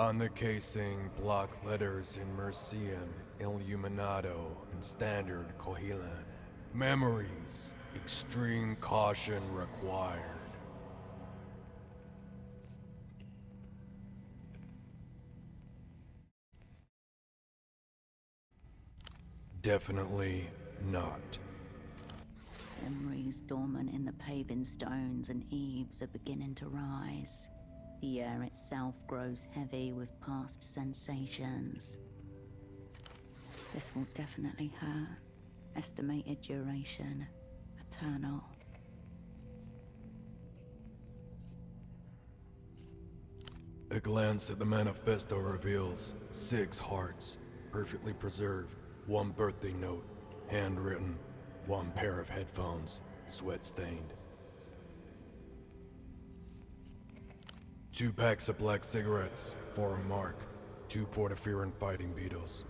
On the casing, block letters in Mercian, Illuminato, and Standard Cohilan. Memories. Extreme caution required. Definitely not. Memories dormant in the paving stones and eaves are beginning to rise. The air itself grows heavy with past sensations. This will definitely hurt. Estimated duration, eternal. A glance at the manifesto reveals 6 hearts, perfectly preserved, 1 birthday note, handwritten, 1 pair of headphones, sweat-stained. 2 packs of black cigarettes, for a mark, 2 portaferin fighting beetles,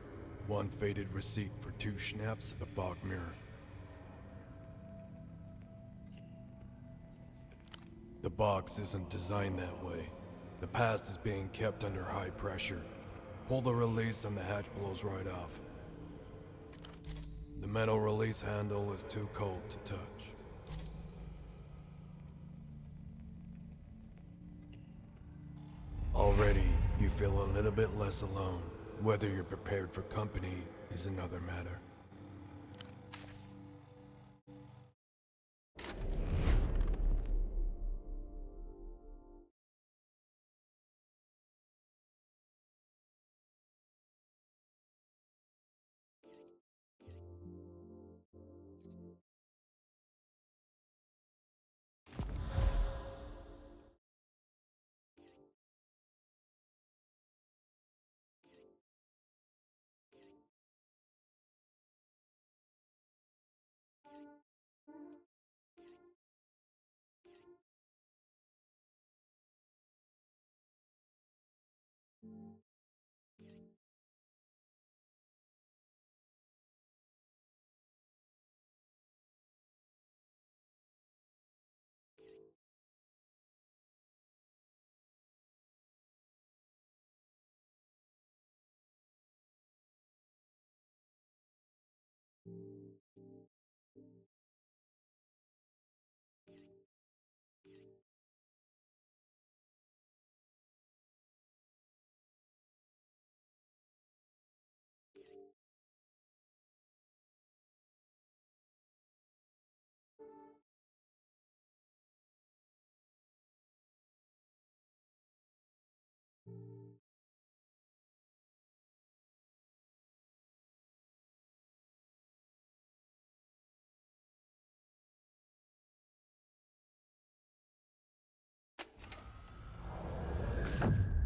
1 faded receipt for 2 schnapps at the fog mirror. The box isn't designed that way. The past is being kept under high pressure. Pull the release and the hatch blows right off. The metal release handle is too cold to touch. Already, you feel a little bit less alone. Whether you're prepared for company is another matter.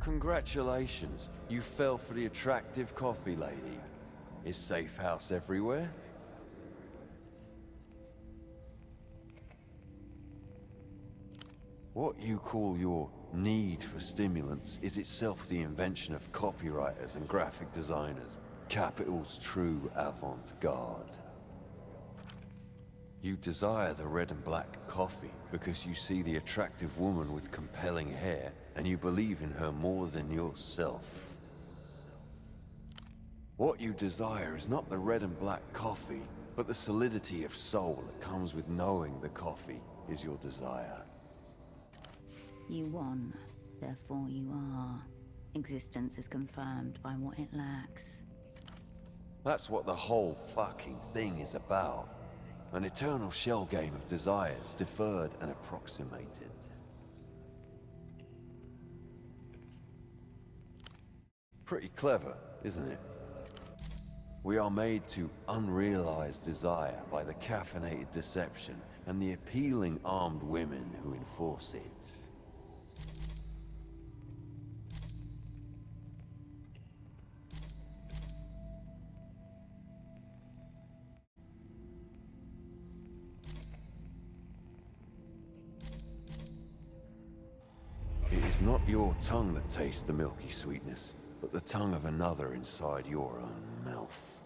Congratulations, you fell for the attractive coffee lady. Is safe house everywhere? What you call your need for stimulants is itself the invention of copywriters and graphic designers, Capitol's true avant-garde. You desire the red and black coffee because you see the attractive woman with compelling hair and you believe in her more than yourself. What you desire is not the red and black coffee, but the solidity of soul that comes with knowing the coffee is your desire. You want, therefore you are. Existence is confirmed by what it lacks. That's what the whole fucking thing is about. An eternal shell game of desires, deferred and approximated. Pretty clever, isn't it? We are made to unrealized desire by the caffeinated deception and the appealing armed women who enforce it. It is not your tongue that tastes the milky sweetness, but the tongue of another inside your own mouth.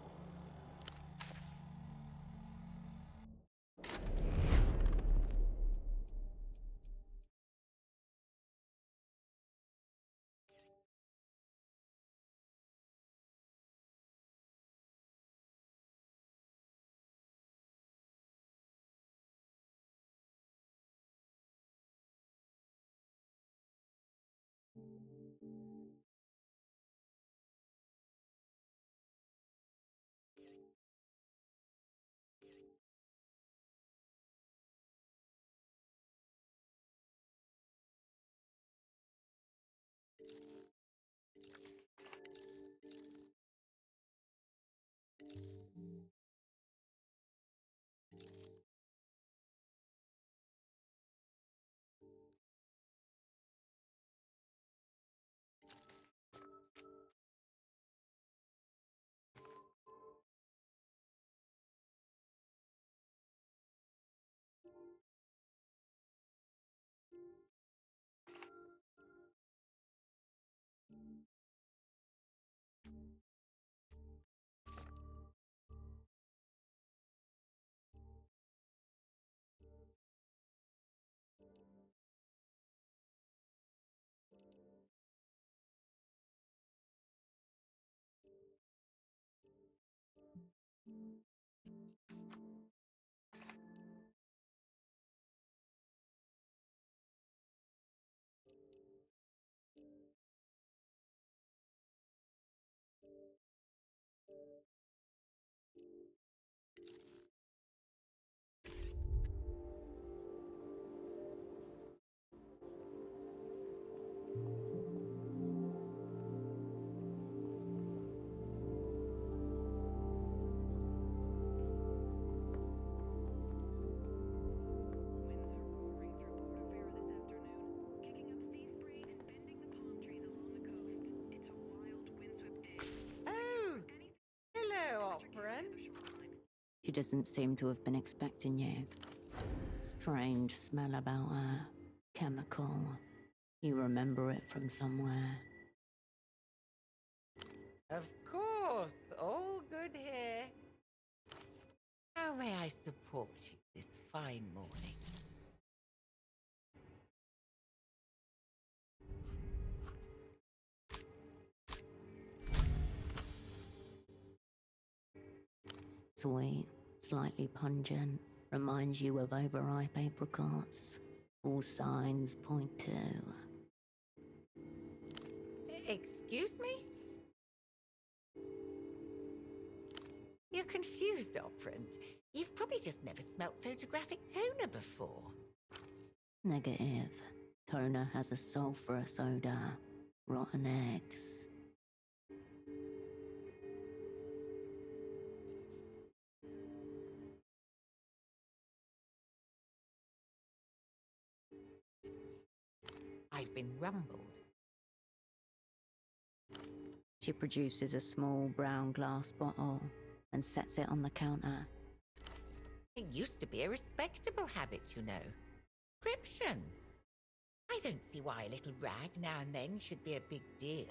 Oh, hello, Operan. She doesn't seem to have been expecting you. Strange smell about her. Chemical. You remember it from somewhere. Of course, all good here. How may I support you this fine morning? Sweet, slightly pungent, reminds you of overripe apricots. All signs point to... Excuse me? You're confused, Operant. You've probably just never smelt photographic toner before. Negative. Toner has a sulfurous odor. Rotten eggs. I've been rumbled. She produces a small brown glass bottle and sets it on the counter. It used to be a respectable habit, you know. Prescription. I don't see why a little rag now and then should be a big deal.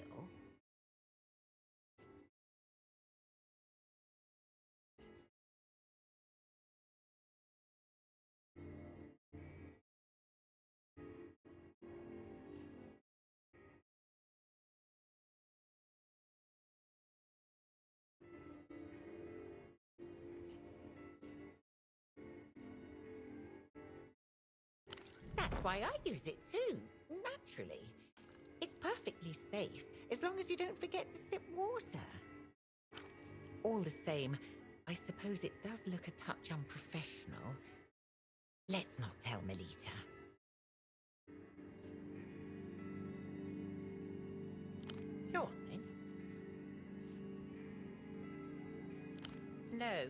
That's why I use it too, naturally. It's perfectly safe, as long as you don't forget to sip water. All the same, I suppose it does look a touch unprofessional. Let's not tell Melita. Go on, then. No.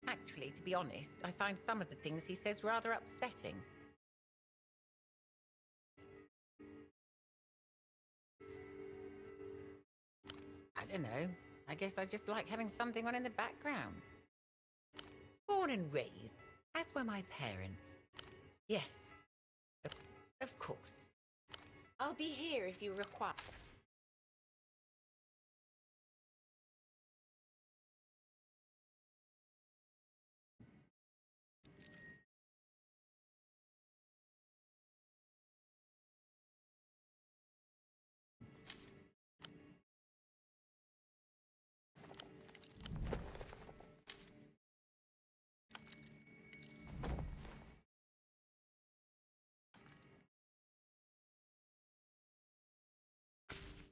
Actually, to be honest, I find some of the things he says rather upsetting. I don't know. I guess I just like having something on in the background. Born and raised, as were my parents. Yes, of course. I'll be here if you require.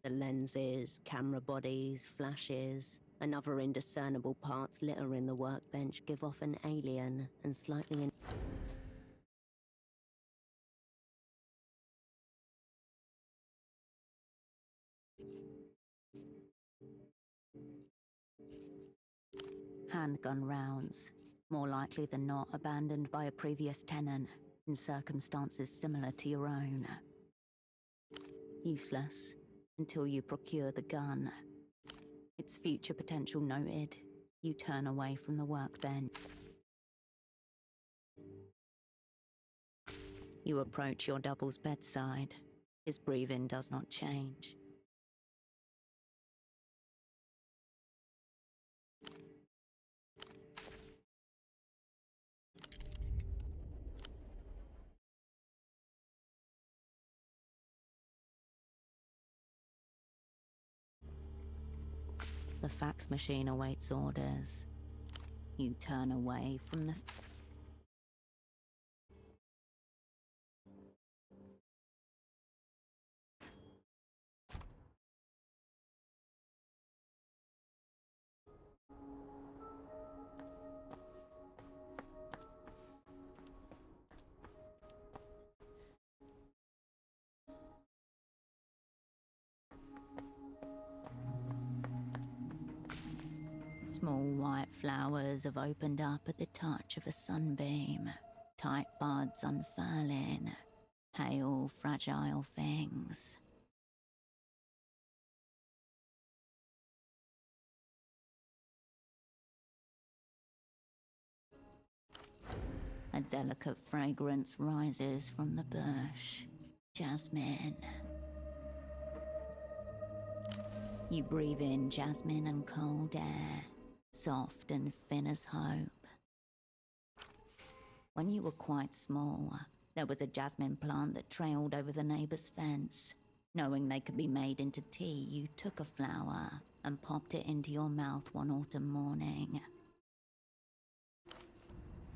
The lenses, camera bodies, flashes, and other indiscernible parts littering the workbench give off an alien and slightly handgun rounds, more likely than not abandoned by a previous tenant in circumstances similar to your own. Useless until you procure the gun. Its future potential noted, you turn away from the workbench. You approach your double's bedside. His breathing does not change. The fax machine awaits orders. You turn away from the... Small white flowers have opened up at the touch of a sunbeam. Tight buds unfurling. Pale, fragile things. A delicate fragrance rises from the bush. Jasmine. You breathe in jasmine and cold air, soft and thin as hope. When you were quite small, there was a jasmine plant that trailed over the neighbor's fence. Knowing they could be made into tea, you took a flower and popped it into your mouth one autumn morning.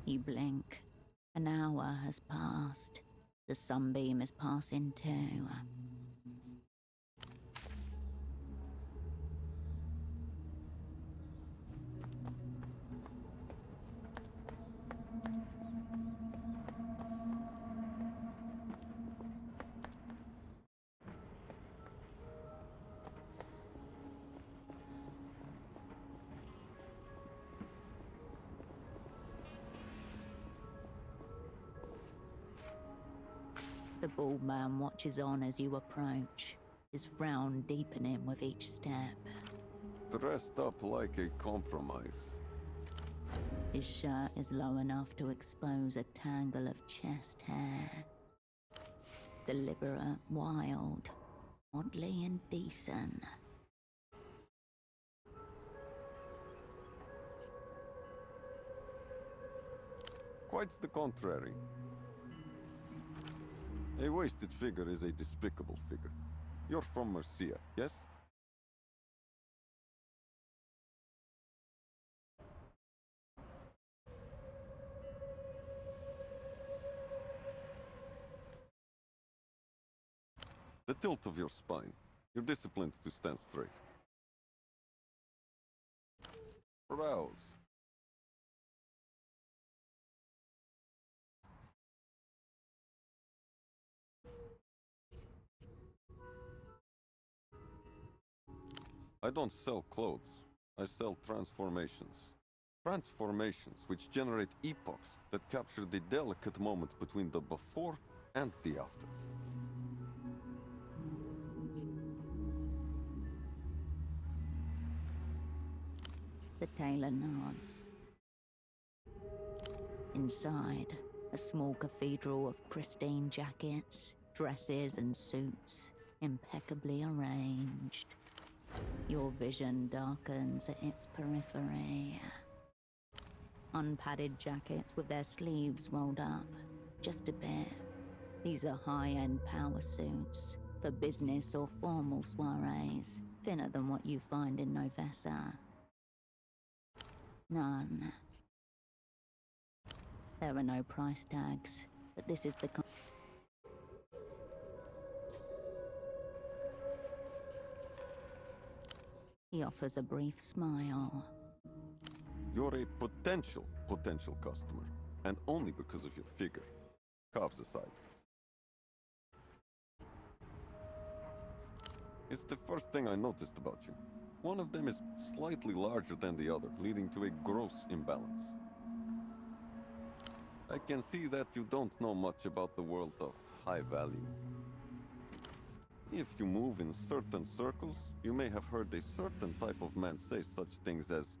You blink. An hour has passed. The sunbeam is passing too. The bald man watches on as you approach, his frown deepening with each step. Dressed up like a compromise. His shirt is low enough to expose a tangle of chest hair. Deliberate, wild, oddly indecent. Quite the contrary. A wasted figure is a despicable figure. You're from Mercia, yes? The tilt of your spine. You're disciplined to stand straight. Rouse. I don't sell clothes. I sell transformations. Transformations which generate epochs that capture the delicate moment between the before and the after. The tailor nods. Inside, a small cathedral of pristine jackets, dresses and suits, impeccably arranged. Your vision darkens at its periphery. Unpadded jackets with their sleeves rolled up, just a bit. These are high-end power suits, for business or formal soirees, thinner than what you find in Novessa. None. There are no price tags, but this is the He offers a brief smile. You're a potential customer, and only because of your figure. Calves aside. It's the first thing I noticed about you. One of them is slightly larger than the other, leading to a gross imbalance. I can see that you don't know much about the world of high value. If you move in certain circles, you may have heard a certain type of man say such things as,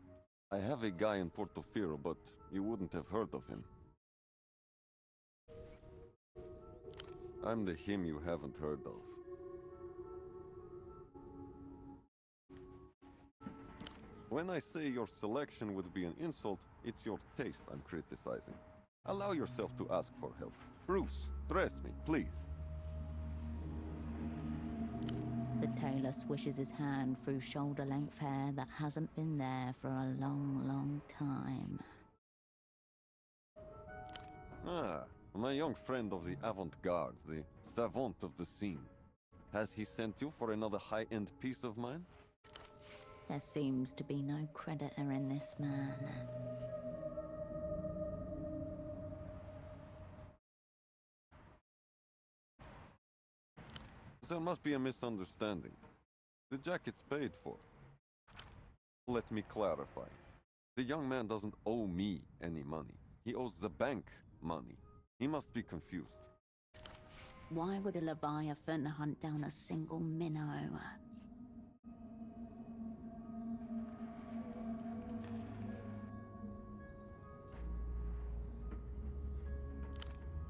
"I have a guy in Portofino, but you wouldn't have heard of him." I'm the him you haven't heard of. When I say your selection would be an insult, it's your taste I'm criticizing. Allow yourself to ask for help. Bruce, dress me, please. The tailor swishes his hand through shoulder-length hair that hasn't been there for a long, long time. Ah, my young friend of the avant-garde, the savant of the scene. Has he sent you for another high-end piece of mine? There seems to be no creditor in this man. There must be a misunderstanding. The jacket's paid for. Let me clarify. The young man doesn't owe me any money. He owes the bank money. He must be confused. Why would a Leviathan hunt down a single minnow?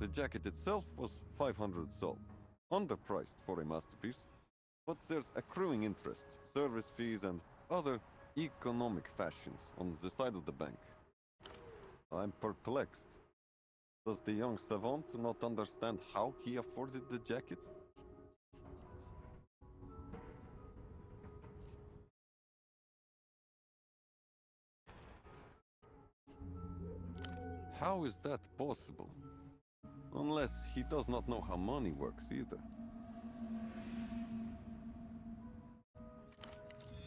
The jacket itself was 500 sol, underpriced for a masterpiece, but there's accruing interest, service fees, and other economic fashions on the side of the bank. I'm perplexed. Does the young savant not understand how he afforded the jacket? How is that possible? Unless he does not know how money works either.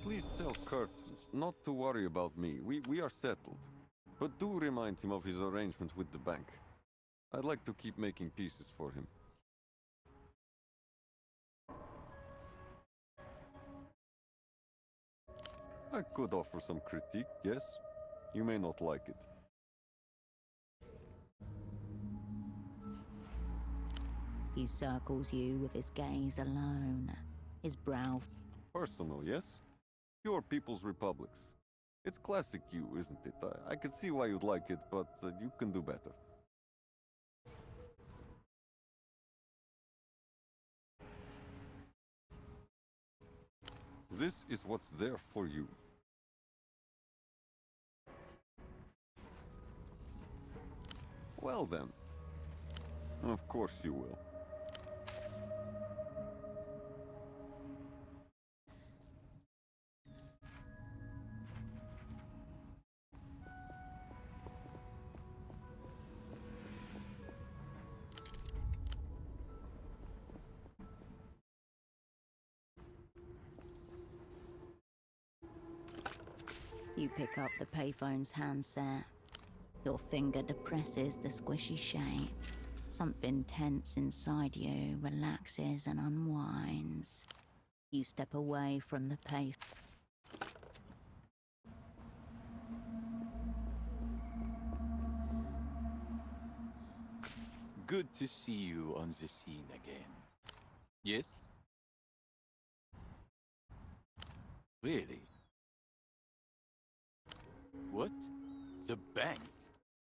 Please tell Kurt not to worry about me. We are settled. But do remind him of his arrangement with the bank. I'd like to keep making pieces for him. I could offer some critique, yes. You may not like it. He circles you with his gaze alone, his brow. Personal, yes? Pure People's Republics. It's classic you, isn't it? I can see why you'd like it, but you can do better. This is what's there for you. Well then. Of course you will. You pick up the payphone's handset. Your finger depresses the squishy shape. Something tense inside you relaxes and unwinds. You step away from the pay. Good to see you on the scene again. Yes? Really? What? The bank?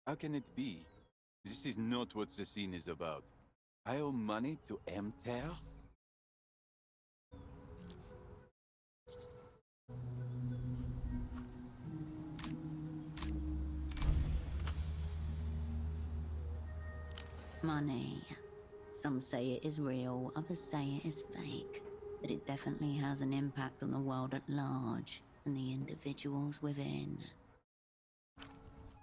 How can it be? This is not what the scene is about. I owe money to Emter? Money. Some say it is real, others say it is fake. But it definitely has an impact on the world at large and the individuals within.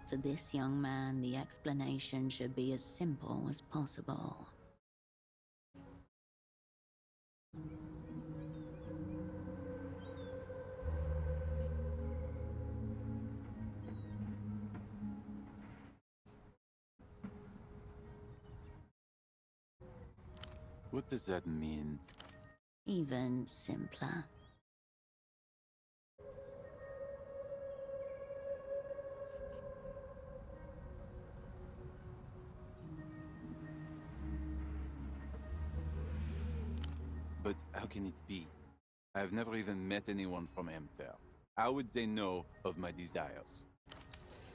For this young man, the explanation should be as simple as possible. What does that mean? Even simpler. But how can it be? I've never even met anyone from Emter. How would they know of my desires?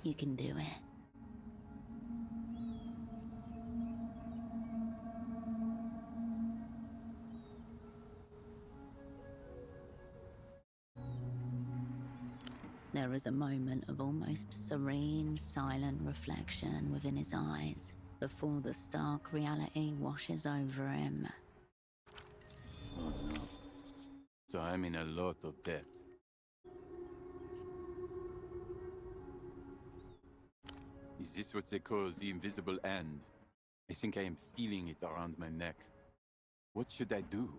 You can do it. There is a moment of almost serene, silent reflection within his eyes before the stark reality washes over him. Oh no. So I'm in a lot of debt. Is this what they call the invisible hand? I think I am feeling it around my neck. What should I do?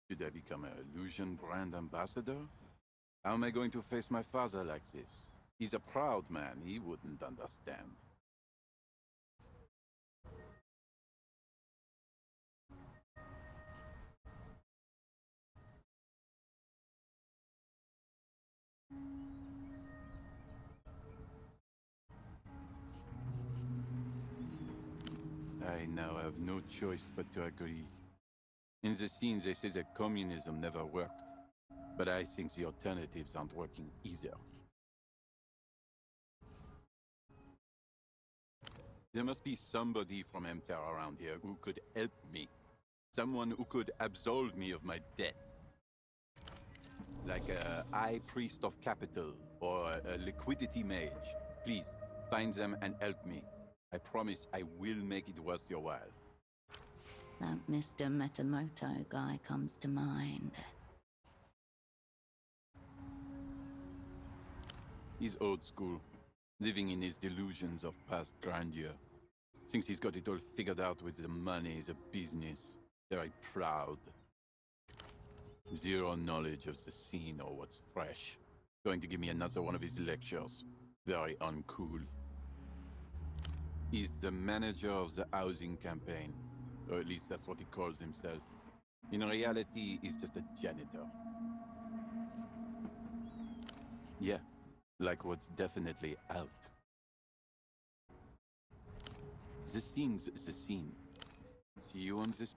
Should I become an illusion brand ambassador? How am I going to face my father like this? He's a proud man, he wouldn't understand. I now have no choice but to agree. In the scene, they say that communism never worked. But I think the alternatives aren't working either. There must be somebody from MTR around here who could help me. Someone who could absolve me of my debt. Like a high priest of Capitulo or a liquidity mage. Please, find them and help me. I promise I will make it worth your while. That Mr. Metamoto guy comes to mind. He's old school, living in his delusions of past grandeur. Thinks he's got it all figured out with the money, the business. Very proud. Zero knowledge of the scene or what's fresh. Going to give me another one of his lectures. Very uncool. He's the manager of the housing campaign. Or at least that's what he calls himself. In reality, he's just a janitor. Yeah, like what's definitely out. The scene's the scene. See you on this.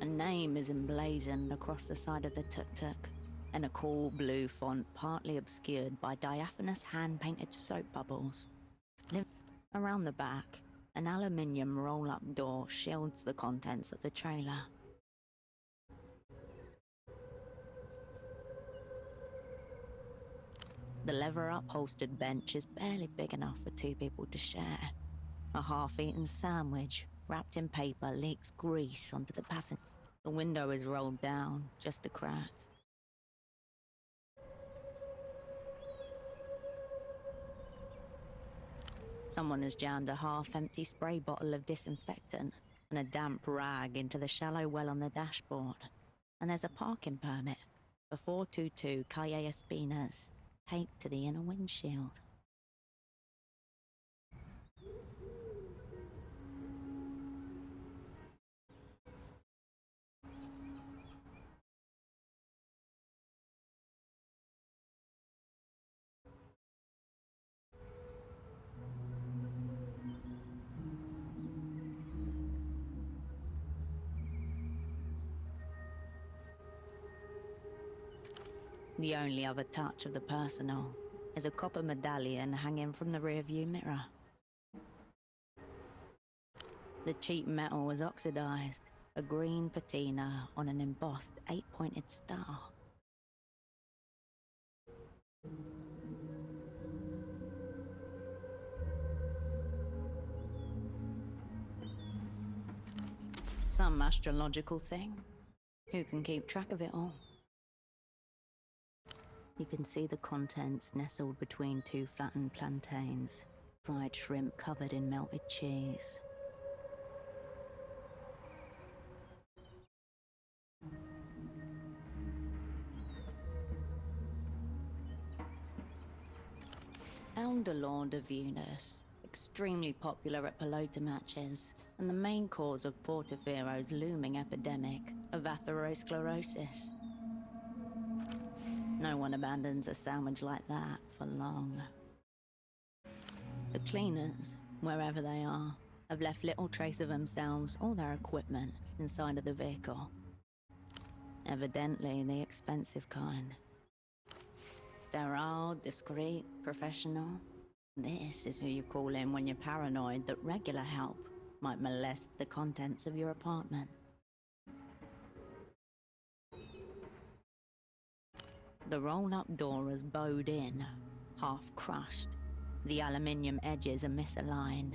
A name is emblazoned across the side of the tuk-tuk, in a cool blue font partly obscured by diaphanous hand-painted soap bubbles. Around the back, an aluminium roll-up door shields the contents of the trailer. The leather-upholstered bench is barely big enough for two people to share. A half-eaten sandwich, wrapped in paper, leaks grease onto the passenger. The window is rolled down, just a crack. Someone has jammed a half-empty spray bottle of disinfectant and a damp rag into the shallow well on the dashboard. And there's a parking permit for 422 Calle Espinas, taped to the inner windshield. The only other touch of the personal is a copper medallion hanging from the rearview mirror. The cheap metal was oxidized, a green patina on an embossed 8-pointed star. Some astrological thing? Who can keep track of it all? You can see the contents nestled between two flattened plantains, fried shrimp covered in melted cheese. Elder Lord of Venus, extremely popular at pelota matches, and the main cause of Portofero's looming epidemic of atherosclerosis. No one abandons a sandwich like that for long. The cleaners, wherever they are, have left little trace of themselves or their equipment inside of the vehicle. Evidently the expensive kind. Sterile, discreet, professional. This is who you call in when you're paranoid that regular help might molest the contents of your apartment. The roll-up door is bowed in, half crushed. The aluminium edges are misaligned,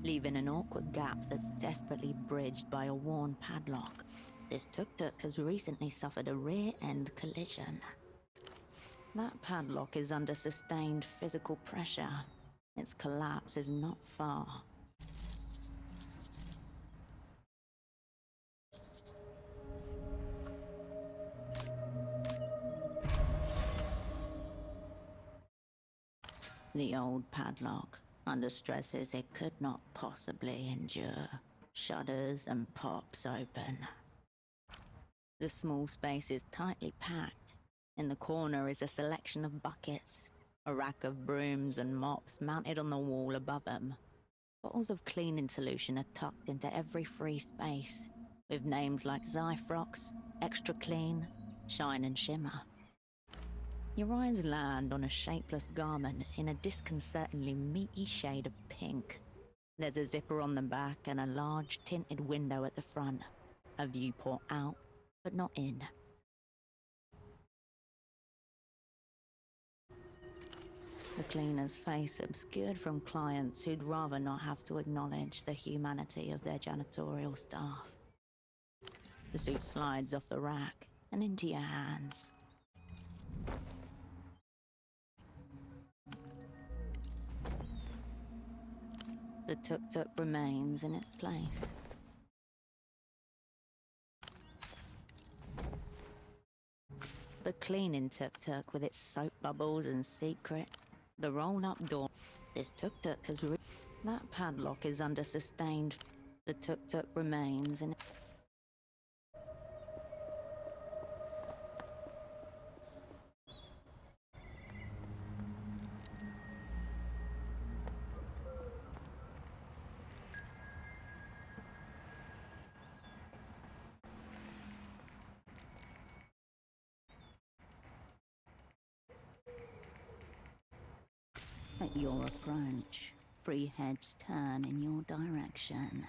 leaving an awkward gap that's desperately bridged by a worn padlock. This tuk-tuk has recently suffered a rear-end collision. That padlock is under sustained physical pressure. Its collapse is not far. The old padlock, under stresses it could not possibly endure, shudders and pops open. The small space is tightly packed. In the corner is a selection of buckets, a rack of brooms and mops mounted on the wall above them. Bottles of cleaning solution are tucked into every free space, with names like Zyfrox, Extra Clean, Shine and Shimmer. Your eyes land on a shapeless garment in a disconcertingly meaty shade of pink. There's a zipper on the back and a large tinted window at the front. A viewport out, but not in. The cleaner's face obscured from clients who'd rather not have to acknowledge the humanity of their janitorial staff. The suit slides off the rack and into your hands. The tuk-tuk remains in its place. The cleaning tuk-tuk with its soap bubbles and secret. The roll-up door. This tuk-tuk has that padlock is under sustained. The tuk-tuk remains in. At your approach, free heads turn in your direction.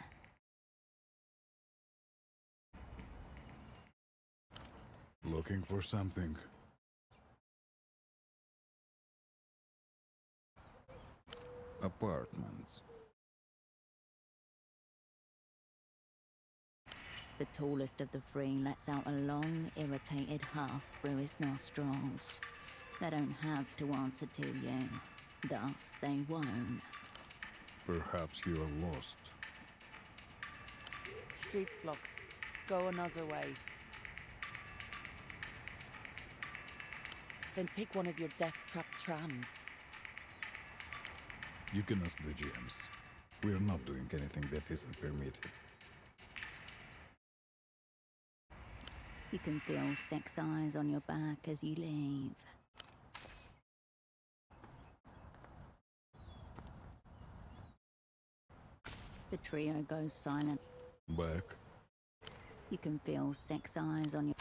Looking for something? Apartments. The tallest of the three lets out a long, irritated huff through his nostrils. They don't have to answer to you. Thus, they won't. Perhaps you are lost. Street's blocked. Go another way. Then take one of your death-trap trams. You can ask the GMs. We are not doing anything that isn't permitted. You can feel sex eyes on your back as you leave. The trio goes silent. Back. You can feel sex eyes on your...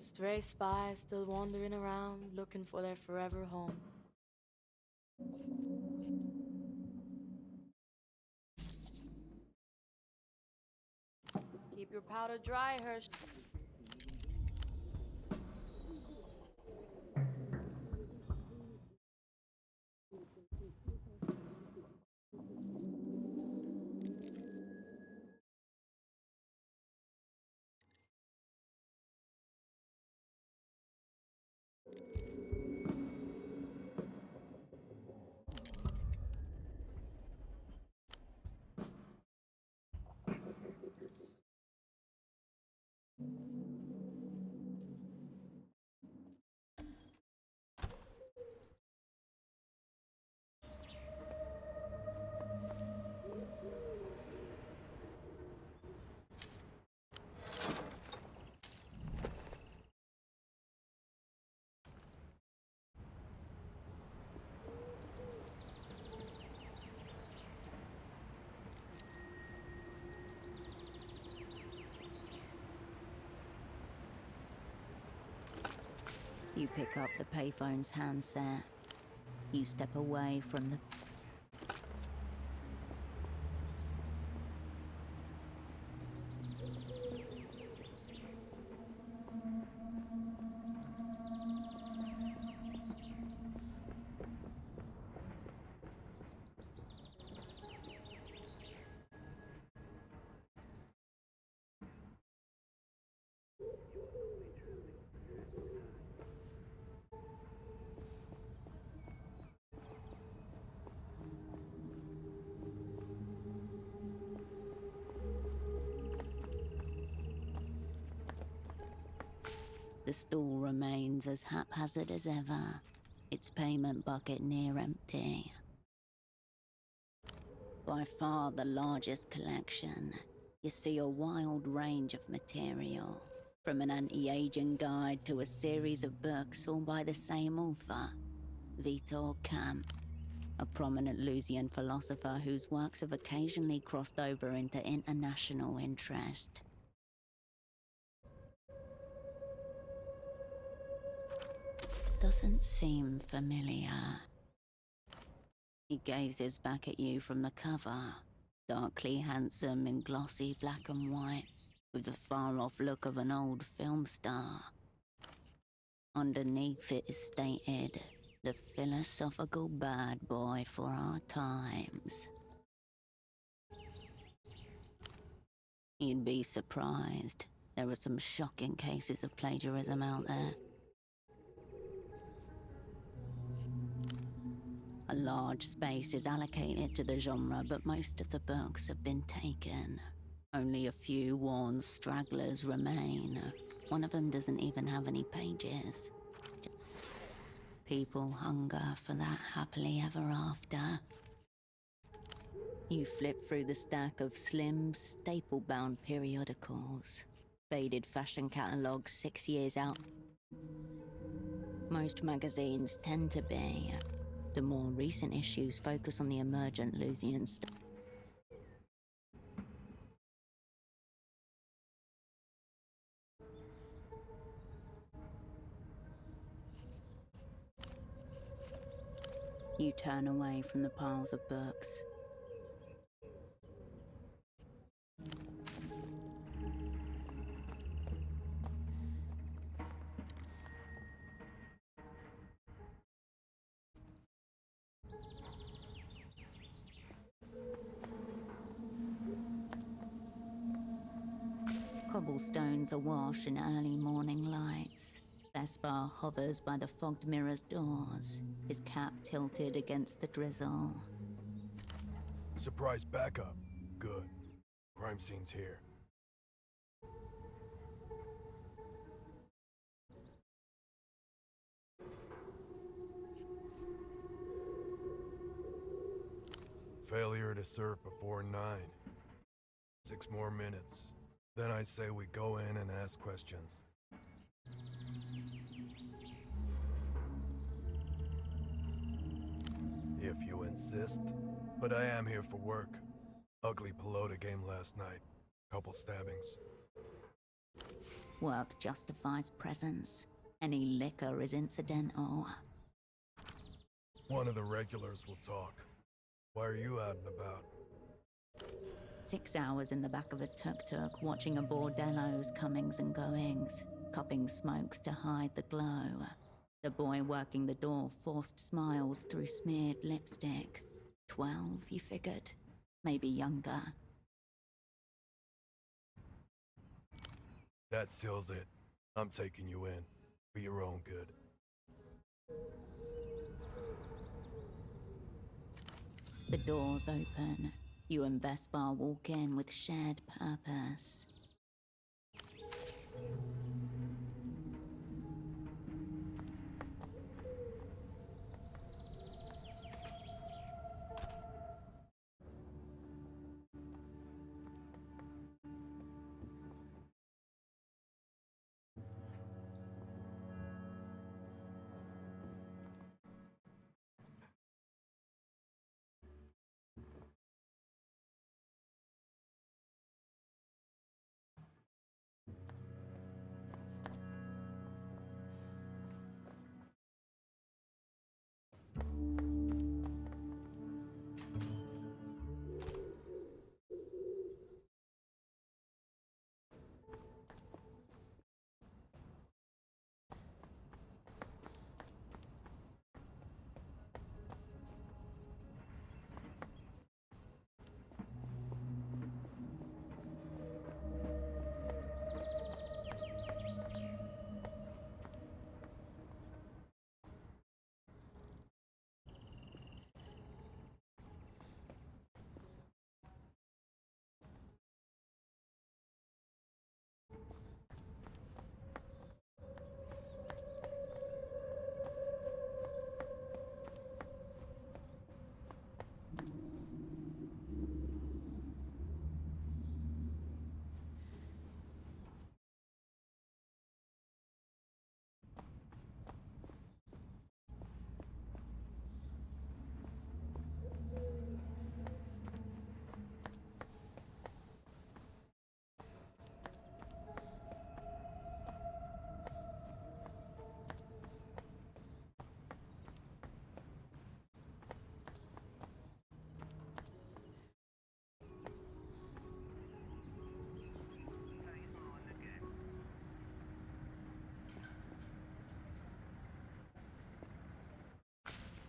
Stray spies still wandering around, looking for their forever home. Keep your powder dry, Hirsch. You pick up the payphone's handset. You step away from the... The stall remains as haphazard as ever, its payment bucket near empty. By far the largest collection, you see a wild range of material, from an anti-aging guide to a series of books all by the same author, Vitor Camp, a prominent Lusian philosopher whose works have occasionally crossed over into international interest. Doesn't seem familiar. He gazes back at you from the cover, darkly handsome in glossy black and white, with the far-off look of an old film star. Underneath it is stated, the philosophical bad boy for our times. You'd be surprised. There are some shocking cases of plagiarism out there. A large space is allocated to the genre, but most of the books have been taken. Only a few worn stragglers remain. One of them doesn't even have any pages. People hunger for that happily ever after. You flip through the stack of slim, staple-bound periodicals. Faded fashion catalogues 6 years out. Most magazines tend to be. The more recent issues focus on the emergent Lusian stuff. You turn away from the piles of books. Cobblestones awash in early morning lights. Vespa hovers by the fogged mirror's doors, his cap tilted against the drizzle. Surprise backup. Good. Crime scene's here. Failure to serve before 9. 6 more minutes. Then I say we go in and ask questions. If you insist. But I am here for work. Ugly pelota game last night. Couple stabbings. Work justifies presence. Any liquor is incidental. One of the regulars will talk. Why are you out and about? 6 hours in the back of a tuk-tuk, watching a bordello's comings and goings, cupping smokes to hide the glow. The boy working the door forced smiles through smeared lipstick. 12, he figured. Maybe younger. That seals it. I'm taking you in. For your own good. The doors open. You and Vespar walk in with shared purpose.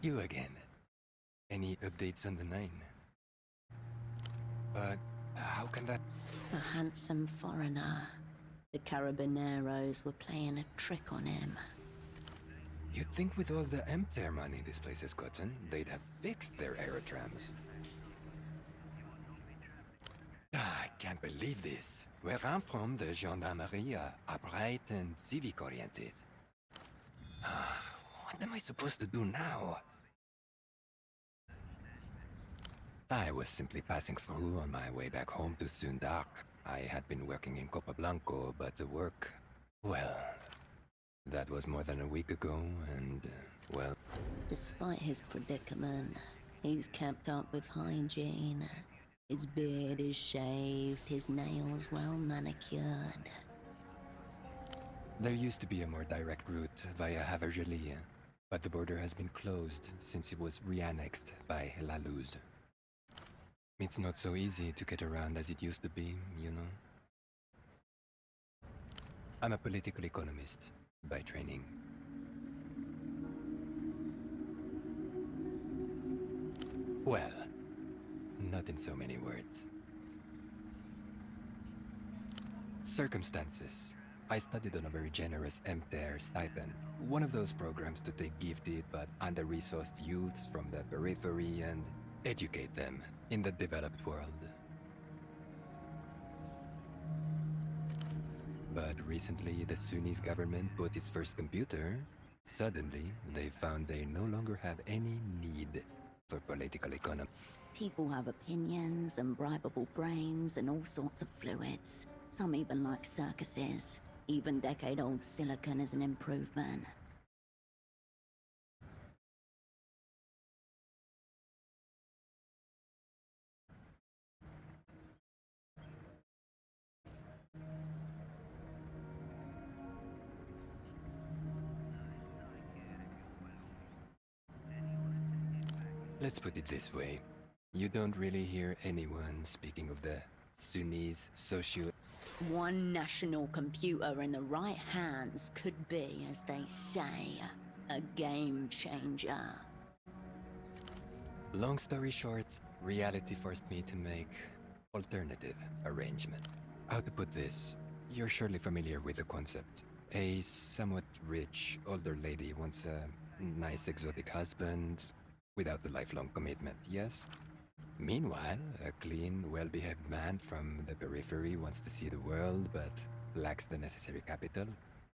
You again. Any updates on the 9? But how can that... A handsome foreigner. The Carabineros were playing a trick on him. You'd think with all the MTER money this place has gotten, they'd have fixed their aerotrams. I can't believe this. Where I'm from, the gendarmerie are bright and civic-oriented. What am I supposed to do now? I was simply passing through on my way back home to Sundark. I had been working in Copablanco, but the work... well... that was more than a week ago, and, well... Despite his predicament, he's kept up with hygiene. His beard is shaved, his nails well manicured. There used to be a more direct route via Havergelie, but the border has been closed since it was re-annexed by La Luz. It's not so easy to get around as it used to be, you know? I'm a political economist, by training. Well, not in so many words. Circumstances. I studied on a very generous MTER stipend, one of those programs to take gifted but under-resourced youths from the periphery and educate them in the developed world. But recently, the Sunnis government bought its first computer. Suddenly, they found they no longer have any need for political economy. People have opinions and bribable brains and all sorts of fluids. Some even like circuses. Even decade-old silicon is an improvement. Let's put it this way. You don't really hear anyone speaking of the Sunnis socio... One national computer in the right hands could be, as they say, a game changer. Long story short, reality forced me to make alternative arrangement. How to put this? You're surely familiar with the concept. A somewhat rich older lady wants a nice exotic husband without the lifelong commitment, yes? Meanwhile, a clean, well-behaved man from the periphery wants to see the world but lacks the necessary capital.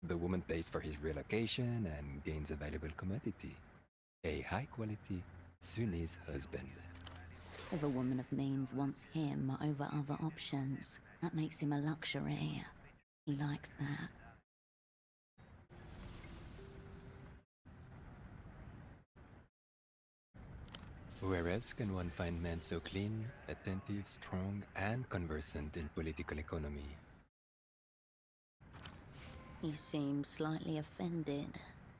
The woman pays for his relocation and gains a valuable commodity. A high-quality Sunni's husband. If a woman of means wants him over other options, that makes him a luxury. He likes that. Where else can one find men so clean, attentive, strong, and conversant in political economy? He seems slightly offended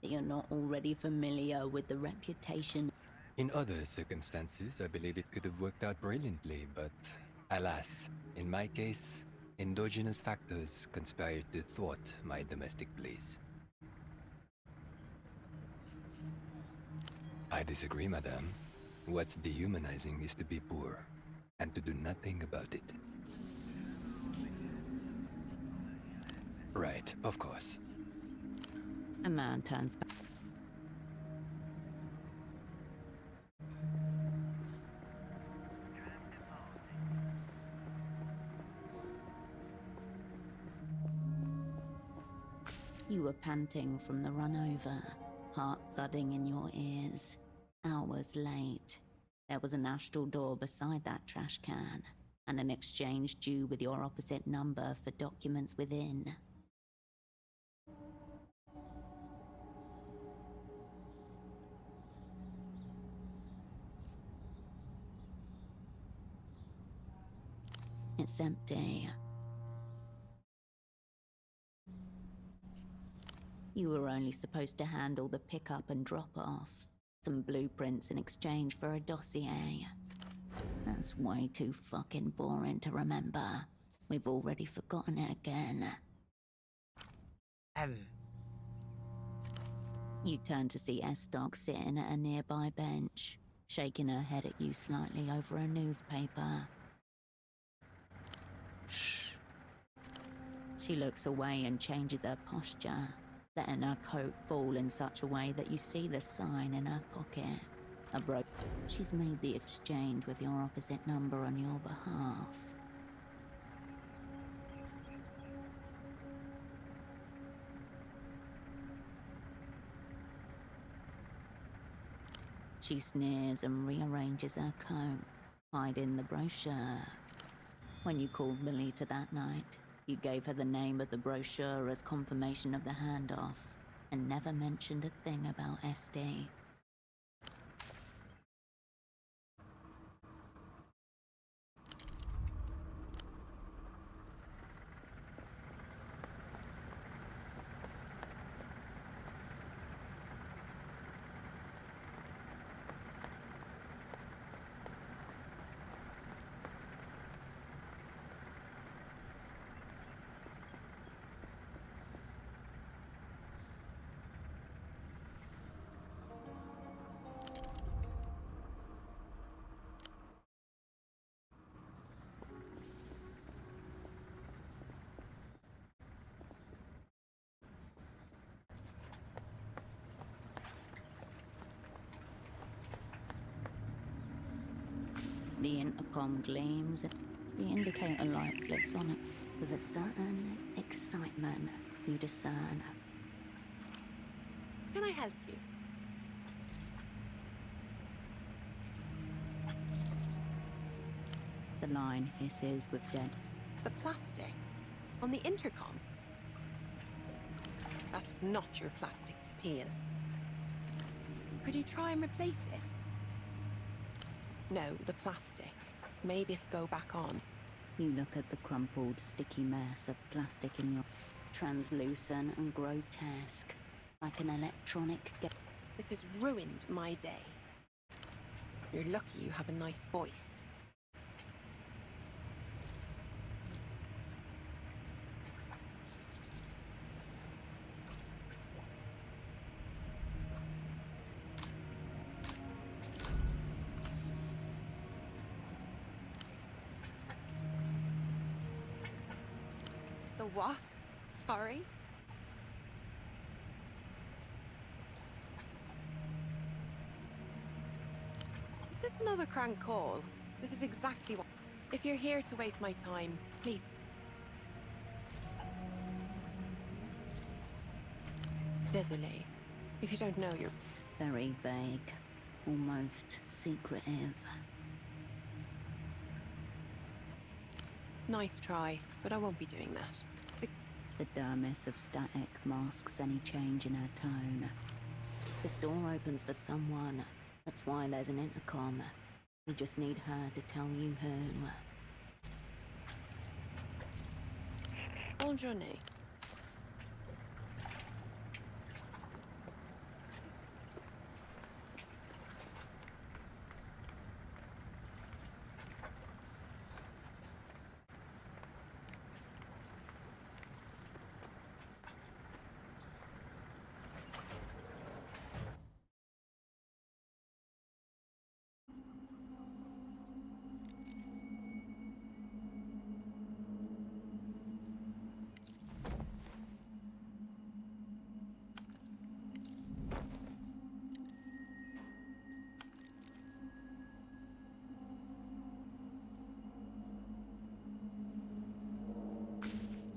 that you're not already familiar with the reputation. In other circumstances, I believe it could have worked out brilliantly, but alas, in my case, endogenous factors conspired to thwart my domestic bliss. I disagree, madame. What's dehumanizing is to be poor, and to do nothing about it. Right, of course. A man turns back. You were panting from the run over, heart thudding in your ears. Hours late. There was an astral door beside that trash can, and an exchange due with your opposite number for documents within. It's empty. You were only supposed to handle the pickup and drop-off. Some blueprints in exchange for a dossier. That's way too fucking boring to remember. We've already forgotten it again. You turn to see Estock sitting at a nearby bench, shaking her head at you slightly over a newspaper. Shh. She looks away and changes her posture, letting her coat fall in such a way that you see the sign in her pocket. She's made the exchange with your opposite number on your behalf. She sneers and rearranges her coat, hiding the brochure. When you called Melita that night, you gave her the name of the brochure as confirmation of the handoff, and never mentioned a thing about SD. The intercom gleams, the indicator light flicks on it. With a certain excitement, you discern. Can I help you? The line hisses with dead. The plastic on the intercom. That was not your plastic to peel. Could you try and replace it? No, the plastic. Maybe it'll go back on. You look at the crumpled, sticky mess of plastic in your... translucent and grotesque, like an electronic... This has ruined my day. You're lucky you have a nice voice. The what? Sorry? Is this another crank call? This is exactly what... If you're here to waste my time, please... Désolé. If you don't know, you're... Very vague, almost secretive. Nice try, but I won't be doing that. The dermis of static masks any change in her tone. This door opens for someone. That's why there's an intercom. We just need her to tell you who. Bonne journée.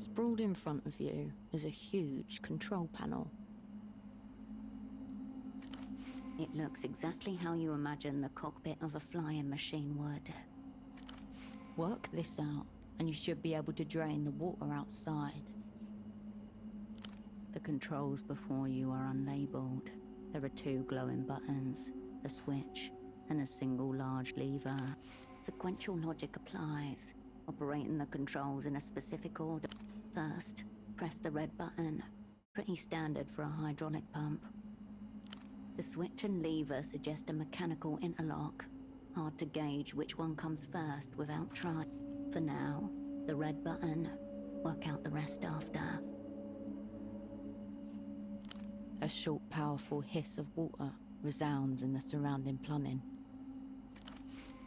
Sprawled in front of you is a huge control panel. It looks exactly how you imagine the cockpit of a flying machine would. Work this out, and you should be able to drain the water outside. The controls before you are unlabeled. There are 2 glowing buttons, a switch, and a single large lever. Sequential logic applies, operating the controls in a specific order. First, press the red button. Pretty standard for a hydraulic pump. The switch and lever suggest a mechanical interlock. Hard to gauge which one comes first without trying. For now, the red button. Work out the rest after. A short, powerful hiss of water resounds in the surrounding plumbing.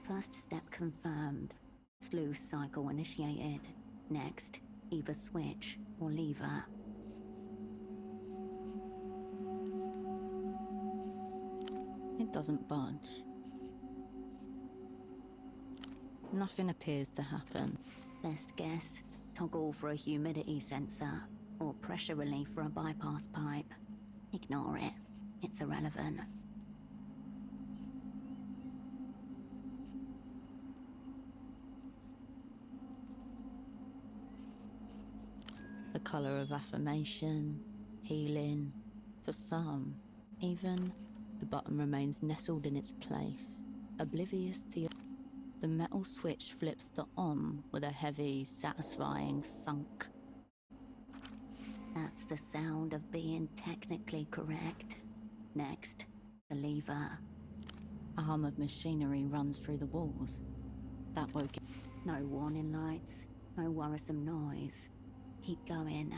First step confirmed. Sluice cycle initiated. Next, either switch or lever. It doesn't budge. Nothing appears to happen. Best guess, toggle for a humidity sensor, or pressure relief for a bypass pipe. Ignore it. It's irrelevant. The color of affirmation, healing. For some, even, the button remains nestled in its place, oblivious to your... The metal switch flips to on with a heavy, satisfying thunk. That's the sound of being technically correct. Next, the lever. A hum of machinery runs through the walls. That woke it. No warning lights, no worrisome noise. Keep going.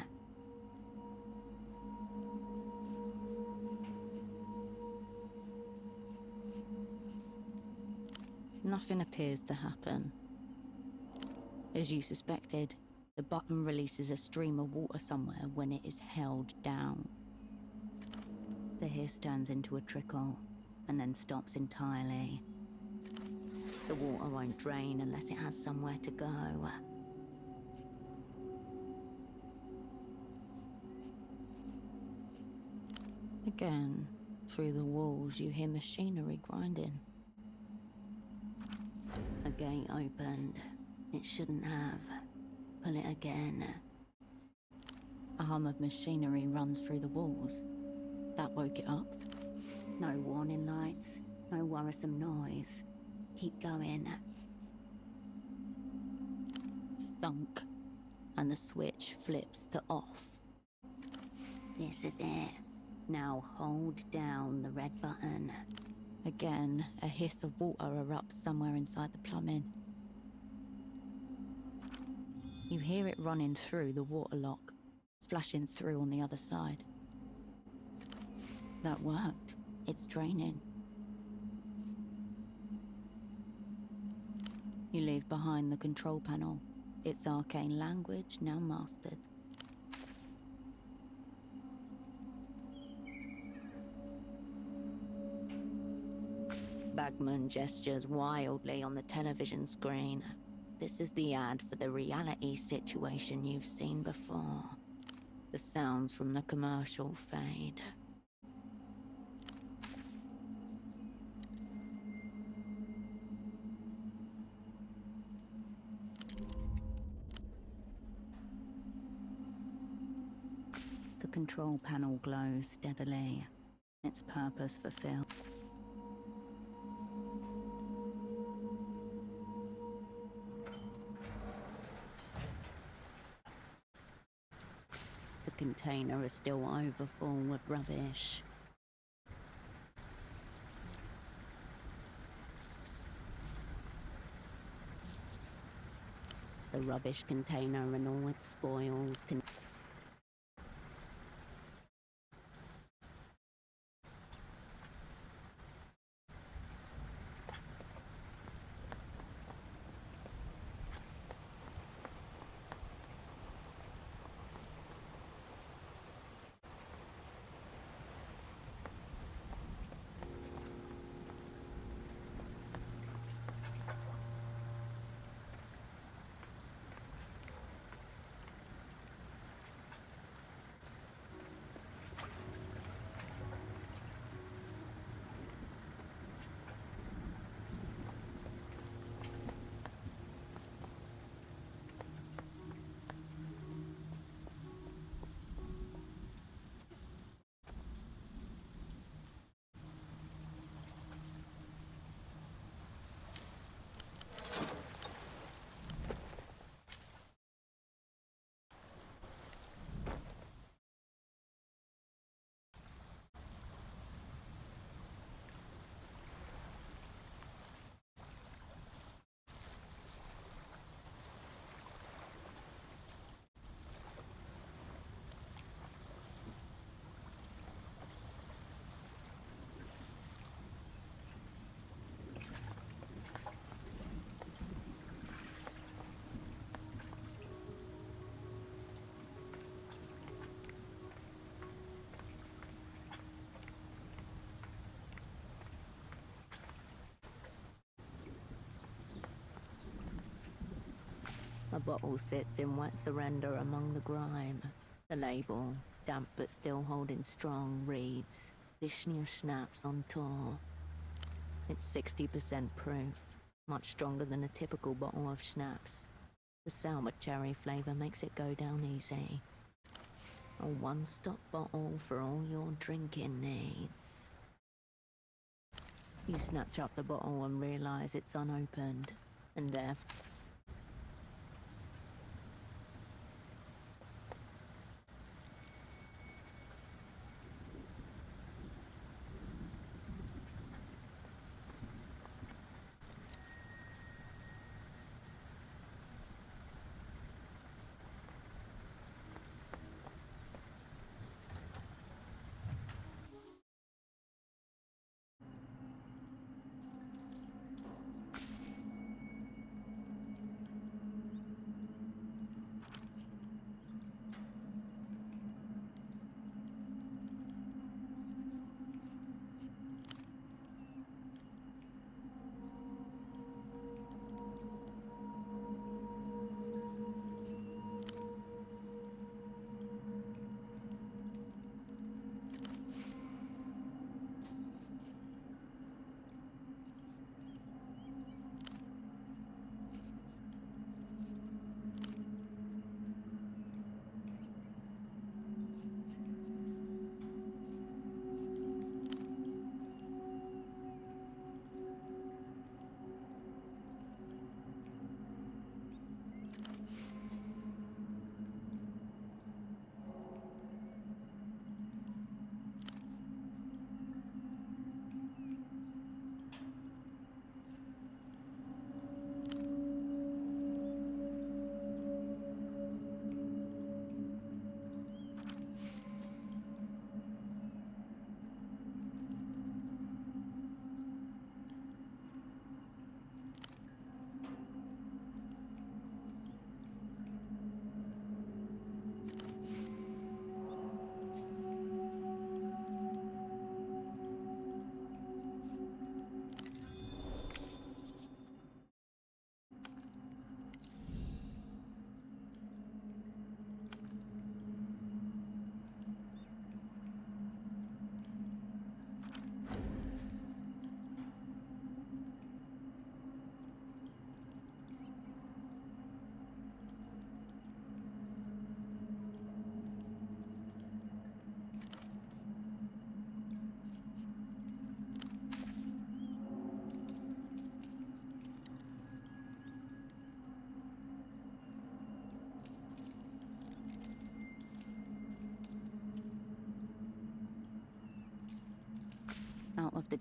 Nothing appears to happen. As you suspected, the button releases a stream of water somewhere when it is held down. The hiss turns into a trickle, and then stops entirely. The water won't drain unless it has somewhere to go. Again, through the walls you hear machinery grinding. A gate opened. It shouldn't have. Pull it again. A hum of machinery runs through the walls. That woke it up. No warning lights, no worrisome noise. Keep going. Thunk, and the switch flips to off. This is it. Now hold down the red button. Again, a hiss of water erupts somewhere inside the plumbing. You hear it running through the water lock, splashing through on the other side. That worked. It's draining. You leave behind the control panel, its arcane language now mastered. Bagman gestures wildly on the television screen. This is the ad for the reality situation you've seen before. The sounds from the commercial fade. The control panel glows steadily, its purpose fulfilled. The container is still overfull with rubbish. The rubbish container and all its spoils can... A bottle sits in wet surrender among the grime. The label, damp but still holding strong, reads, Vishnia Schnapps on tour. It's 60% proof, much stronger than a typical bottle of schnapps. The sour cherry flavour makes it go down easy. A one-stop bottle for all your drinking needs. You snatch up the bottle and realise it's unopened, and therefore...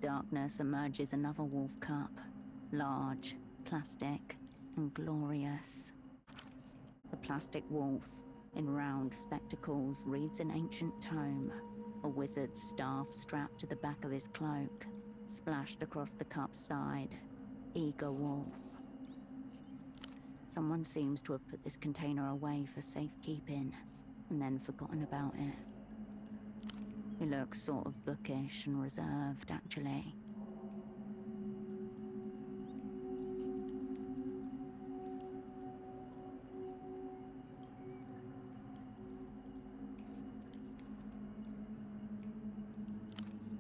darkness emerges another wolf cup. Large, plastic, and glorious. The plastic wolf, in round spectacles, reads an ancient tome, a wizard's staff strapped to the back of his cloak, splashed across the cup's side. Eager wolf. Someone seems to have put this container away for safekeeping, and then forgotten about it. It looks sort of bookish and reserved, actually.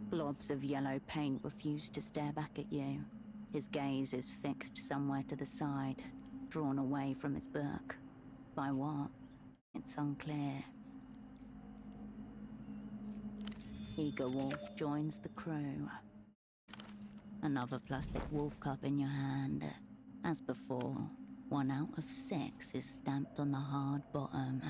Blobs of yellow paint refuse to stare back at you. His gaze is fixed somewhere to the side, drawn away from his book. By what? It's unclear. Eager Wolf joins the crew. Another plastic wolf cup in your hand. As before, 1 out of 6 is stamped on the hard bottom.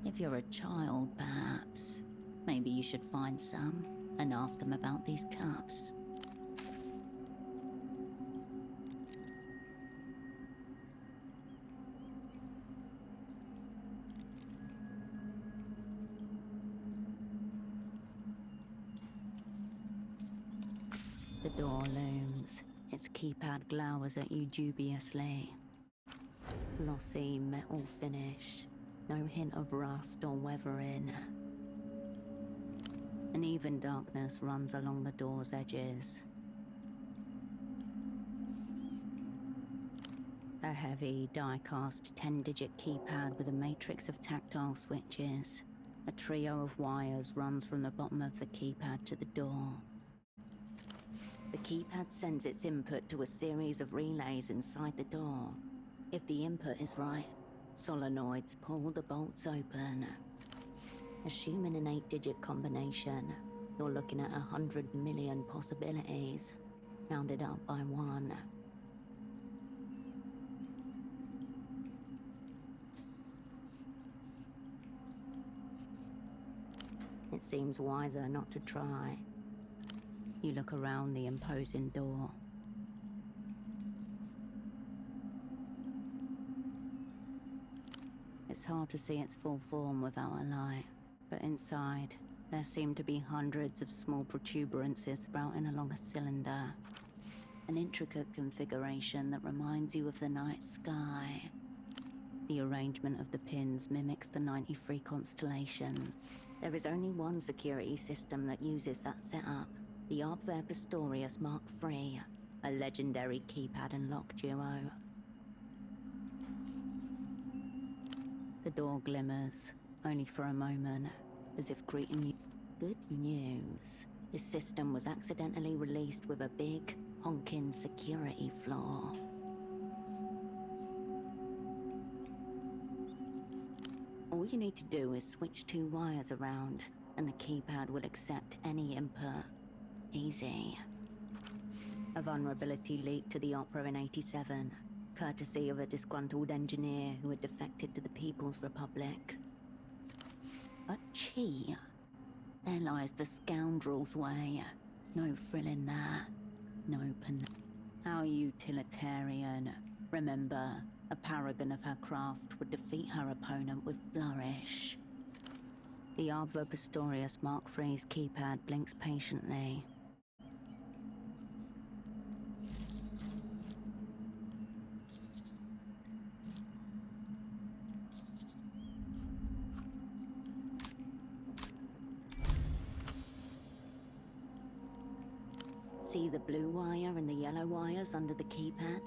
If you're a child, perhaps, maybe you should find some and ask them about these cups. The door looms. Its keypad glowers at you dubiously. Glossy metal finish. No hint of rust or weathering. An even darkness runs along the door's edges. A heavy, die-cast 10-digit keypad with a matrix of tactile switches. A trio of wires runs from the bottom of the keypad to the door. The keypad sends its input to a series of relays inside the door. If the input is right, solenoids pull the bolts open. Assuming an 8-digit combination, you're looking at 100 million possibilities, rounded up by 1. It seems wiser not to try. You look around the imposing door. It's hard to see its full form without a light, but inside, there seem to be hundreds of small protuberances sprouting along a cylinder. An intricate configuration that reminds you of the night sky. The arrangement of the pins mimics the 93 constellations. There is only one security system that uses that setup. The Abwehr Pistorius Mark III, a legendary keypad and lock duo. The door glimmers, only for a moment, as if greeting you. Good news. This system was accidentally released with a big, honking security flaw. All you need to do is switch 2 wires around, and the keypad will accept any input. Easy. A vulnerability leaked to the Opera in '87, courtesy of a disgruntled engineer who had defected to the People's Republic. But cheat? There lies the scoundrel's way. No frill in that. No How utilitarian. Remember, a paragon of her craft would defeat her opponent with flourish. The Abwehr Pistorius Mark III's keypad blinks patiently. See the blue wire and the yellow wires under the keypad?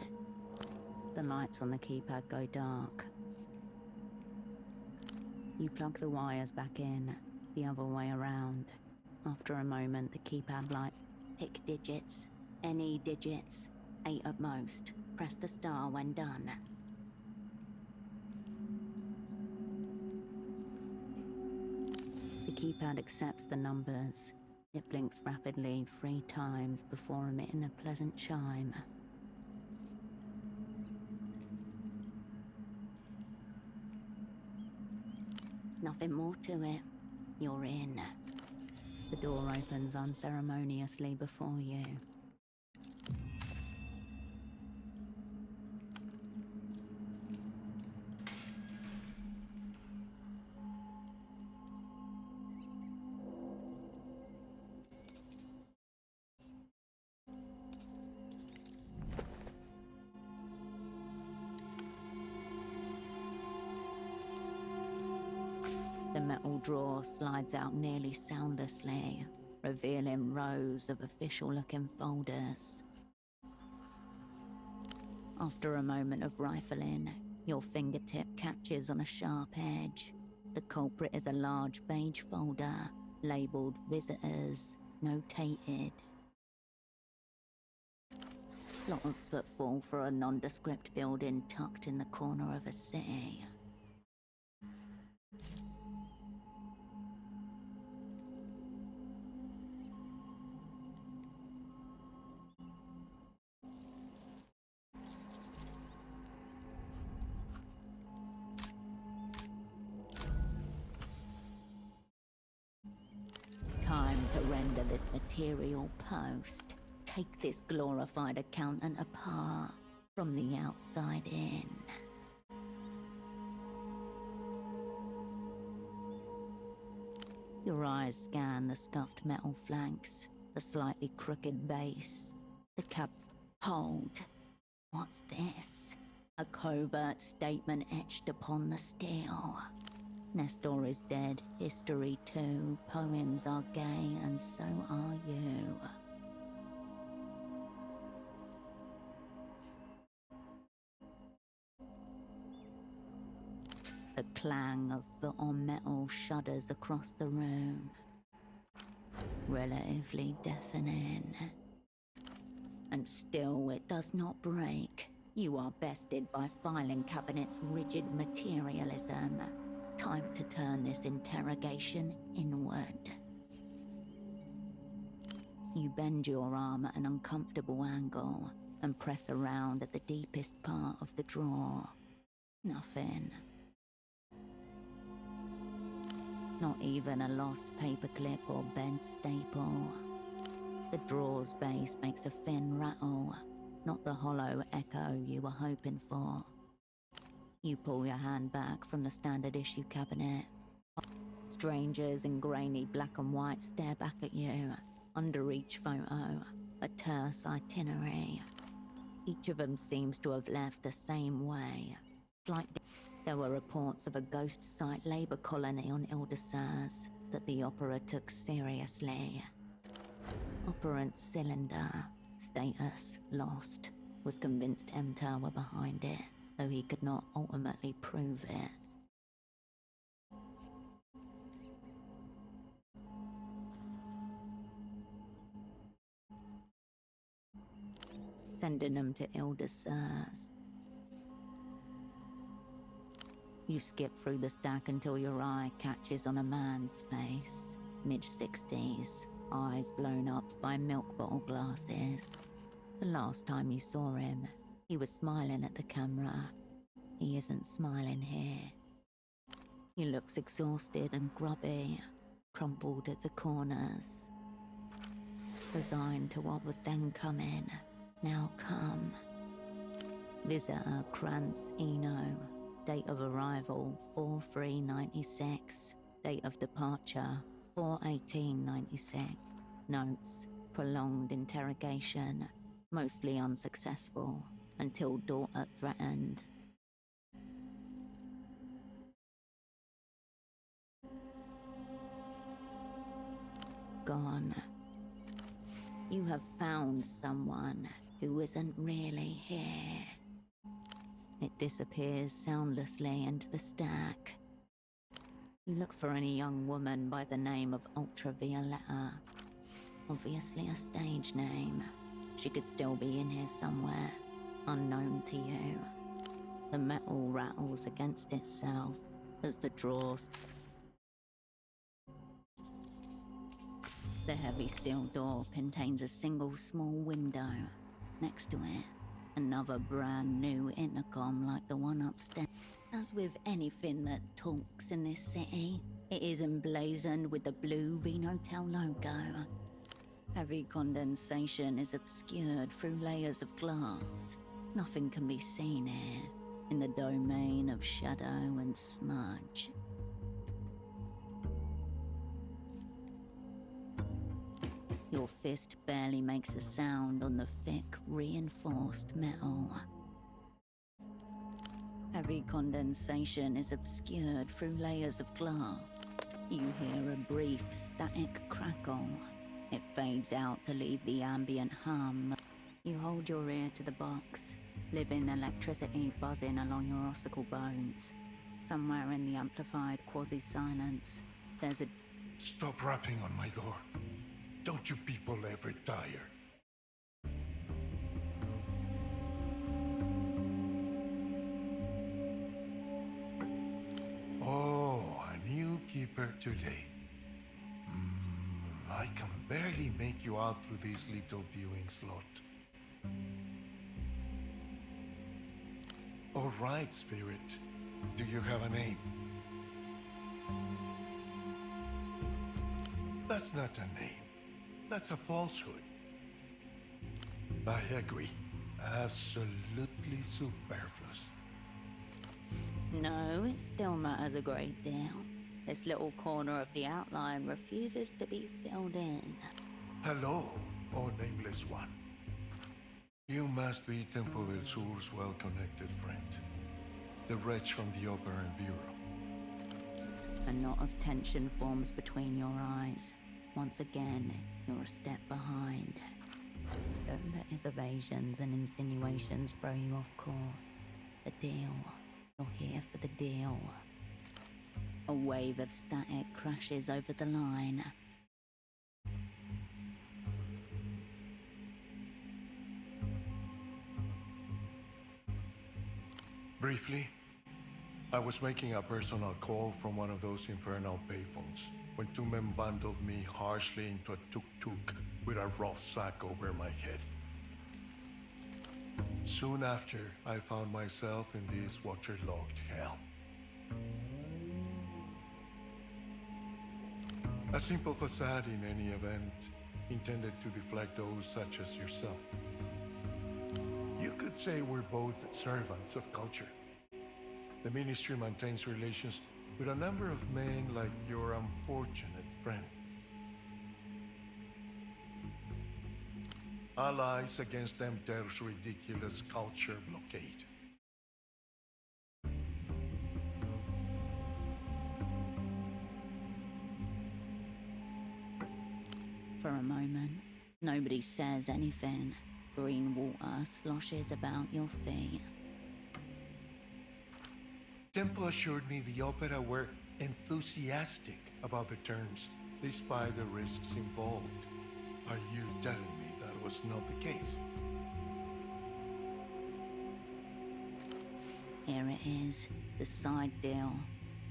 The lights on the keypad go dark. You plug the wires back in, the other way around. After a moment, the keypad light. Pick digits. Any digits. 8 at most. Press the star when done. The keypad accepts the numbers. It blinks rapidly 3 times before emitting a pleasant chime. Nothing more to it. you're in. The door opens unceremoniously before you. The metal drawer slides out nearly soundlessly, revealing rows of official-looking folders. After a moment of rifling, your fingertip catches on a sharp edge. The culprit is a large beige folder, labelled Visitors, notated. Lot of footfall for a nondescript building tucked in the corner of a city. Time to render this material post. Take this glorified accountant apart from the outside in. Your eyes scan the scuffed metal flanks, the slightly crooked base, the cap. Hold. What's this? A covert statement etched upon the steel. Nestor is dead, history too, poems are gay, and so are you. The clang of foot-on-metal shudders across the room. Relatively deafening. And still it does not break. You are bested by filing cabinet's rigid materialism. Time to turn this interrogation inward. You bend your arm at an uncomfortable angle and press around at the deepest part of the drawer. Nothing. Not even a lost paperclip or bent staple. The drawer's base makes a thin rattle, not the hollow echo you were hoping for. You pull your hand back from the standard issue cabinet. Strangers in grainy black and white stare back at you. Under each photo, a terse itinerary. Each of them seems to have left the same way. There were reports of a ghost site labor colony on Ile-de-Serres that the Opera took seriously. Operant cylinder, status lost, was convinced MTAR were behind it, though he could not ultimately prove it. Sending them to Ile-de-Serres. You skip through the stack until your eye catches on a man's face. Mid-60s, eyes blown up by milk bottle glasses. The last time you saw him, he was smiling at the camera. He isn't smiling here. He looks exhausted and grubby, crumpled at the corners. Resigned to what was then coming, now come. Visitor Krantz Eno. Date of arrival 4/3/96. Date of departure 4/18/96. Notes: prolonged interrogation, mostly unsuccessful, until daughter threatened. Gone. You have found someone who isn't really here. It disappears soundlessly into the stack. You look for any young woman by the name of Ultravioletta. Obviously a stage name. She could still be in here somewhere, unknown to you. The metal rattles against itself as the drawers. The heavy steel door contains a single small window. Next to it, another brand new intercom like the one upstairs. As with anything that talks in this city, It is emblazoned with the blue Renotel logo. Heavy condensation is obscured through layers of glass. Nothing can be seen here, in the domain of shadow and smudge. Your fist barely makes a sound on the thick, reinforced metal. Heavy condensation is obscured through layers of glass. You hear a brief, static crackle. It fades out to leave the ambient hum. You hold your ear to the box, living electricity buzzing along your ossicle bones. Somewhere in the amplified quasi-silence, there's a... Stop rapping on my door. Don't you people ever tire? Oh, a new keeper today. I can barely make you out through this little viewing slot. All right, Spirit. Do you have a name? That's not a name. That's a falsehood. I agree. Absolutely superfluous. No, it still matters a great deal. This little corner of the outline refuses to be filled in. Hello, oh nameless one. You must be Temple del Sur's well-connected friend. The wretch from the Opera and Bureau. A knot of tension forms between your eyes. Once again, you're a step behind. Don't let his evasions and insinuations throw you off course. The deal. You're here for the deal. A wave of static crashes over the line. Briefly, I was making a personal call from one of those infernal payphones when two men bundled me harshly into a tuk-tuk with a rough sack over my head. Soon after, I found myself in this waterlogged hell. A simple facade in any event, intended to deflect those such as yourself. You could say we're both servants of culture. The Ministry maintains relations with a number of men like your unfortunate friend. Allies against Emter's ridiculous culture blockade. For a moment, nobody says anything. Green water sloshes about your feet. Temple assured me the Opera were enthusiastic about the terms, despite the risks involved. Are you telling me that was not the case? Here it is, the side deal.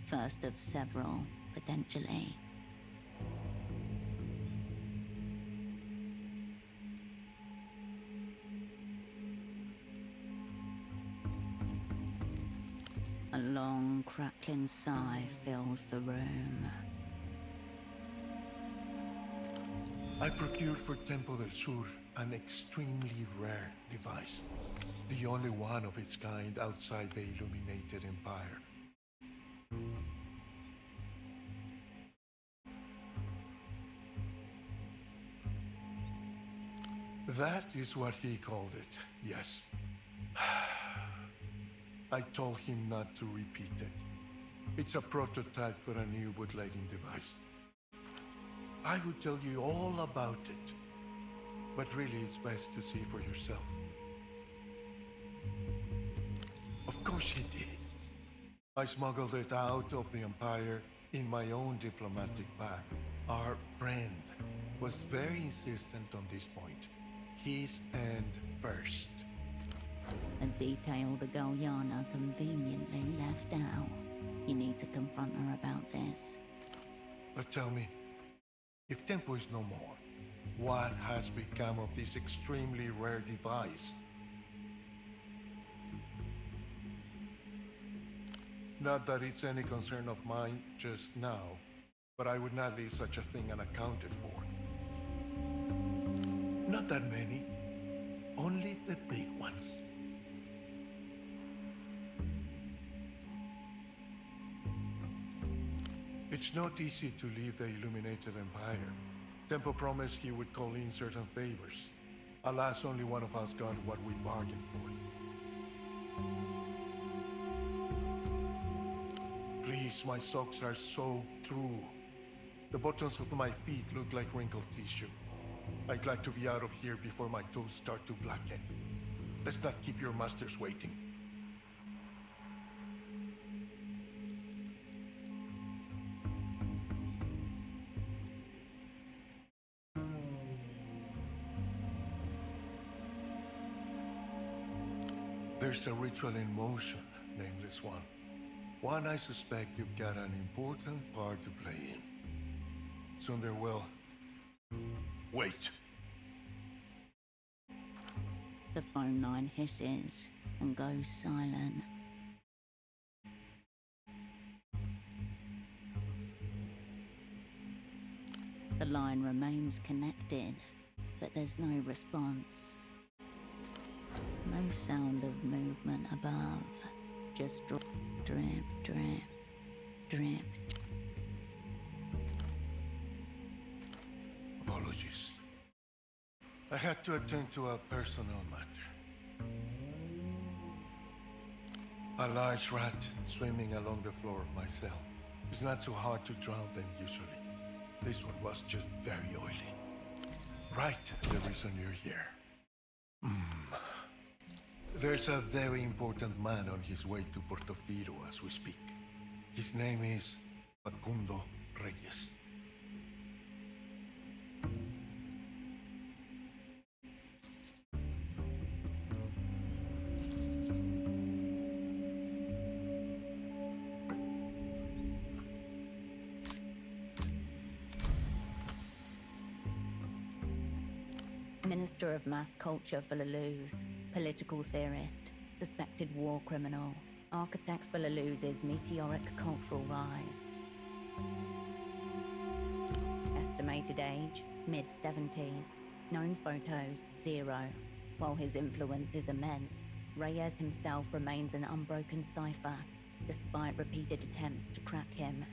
First of several, potentially. A long, crackling sigh fills the room. I procured for Temple del Sur an extremely rare device. The only one of its kind outside the Illuminated Empire. That is what he called it, yes. I told him not to repeat it. It's a prototype for a new bootlegging device. I would tell you all about it, but really it's best to see for yourself. Of course he did. I smuggled it out of the Empire in my own diplomatic bag. Our friend was very insistent on this point. His end first. A detail the girl Yana conveniently left out. You need to confront her about this. But tell me, if Tempo is no more, what has become of this extremely rare device? Not that it's any concern of mine just now, but I would not leave such a thing unaccounted for. Not that many, only the big ones. It's not easy to leave the Illuminated Empire. Tempo promised he would call in certain favors. Alas, only one of us got what we bargained for. Please, my socks are so true. The buttons of my feet look like wrinkled tissue. I'd like to be out of here before my toes start to blacken. Let's not keep your masters waiting. There's a ritual in motion, Nameless One. One I suspect you've got an important part to play in. Soon there will... Wait. The phone line hisses and goes silent. The line remains connected, but there's no response. No sound of movement above, just drip, drip, drip, drip. Apologies. I had to attend to a personal matter. A large rat swimming along the floor of my cell. It's not so hard to drown them usually. This one was just very oily. Right, the reason you're here. There's a very important man on his way to Portofino as we speak. His name is Facundo Reyes. Minister of Mass Culture for Lalouz, political theorist, suspected war criminal, architect for Lalouz's meteoric cultural rise. Estimated age, mid-70s. Known photos, 0. While his influence is immense, Reyes himself remains an unbroken cipher, despite repeated attempts to crack him.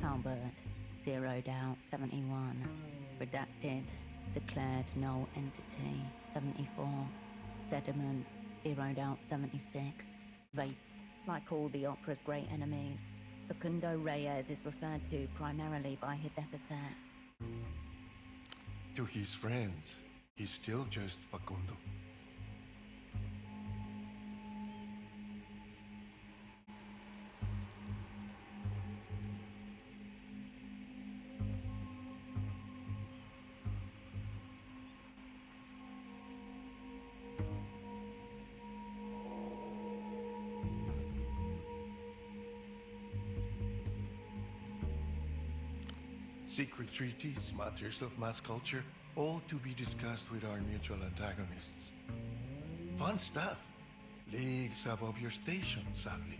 Albert, zeroed out, 71. Redacted, declared null entity, 74. Sediment, zeroed out, 76. Vape, like all the opera's great enemies, Facundo Reyes is referred to primarily by his epithet. To his friends, he's still just Facundo. Secret treaties, matters of mass culture, all to be discussed with our mutual antagonists. Fun stuff. Leagues above your station, sadly.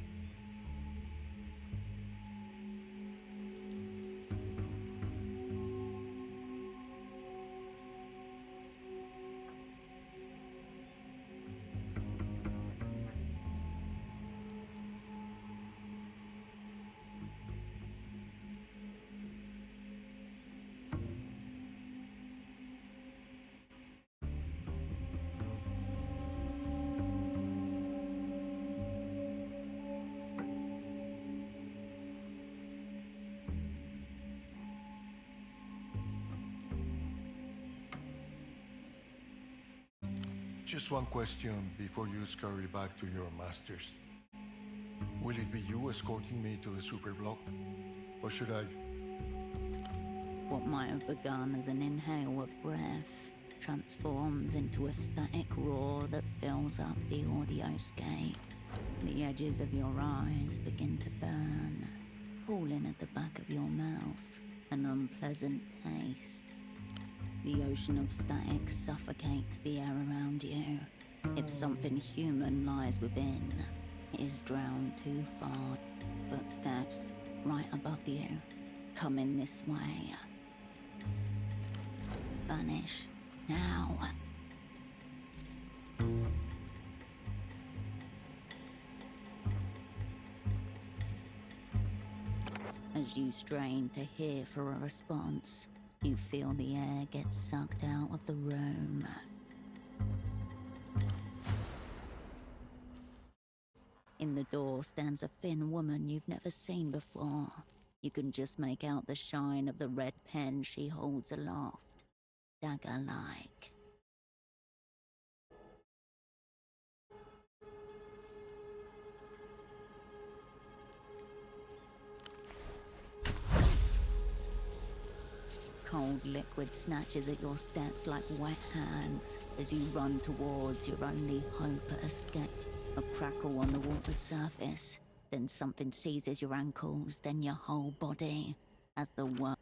Just one question before you scurry back to your masters. Will it be you escorting me to the superblock? Or should I... What might have begun as an inhale of breath transforms into a static roar that fills up the audioscape. The edges of your eyes begin to burn, pooling at the back of your mouth, an unpleasant taste. The ocean of static suffocates the air around you, If something human lies within, it is drowned too far. Footsteps right above you, coming this way. Vanish now. As you strain to hear for a response, you feel the air get sucked out of the room. In the door stands a thin woman you've never seen before. You can just make out the shine of the red pen she holds aloft, dagger-like. Cold liquid snatches at your steps like wet hands as you run towards your only hope at escape. A crackle on the water's surface, then something seizes your ankles, then your whole body, as the world.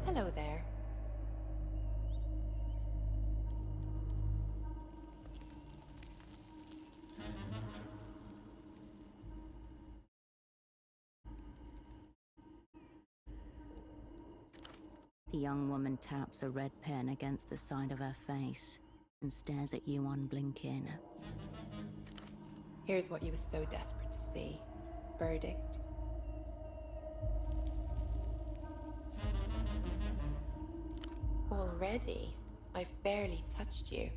Hello there. The young woman taps a red pen against the side of her face and stares at you unblinking. Here's what you were so desperate to see. Verdict. Already? I've barely touched you.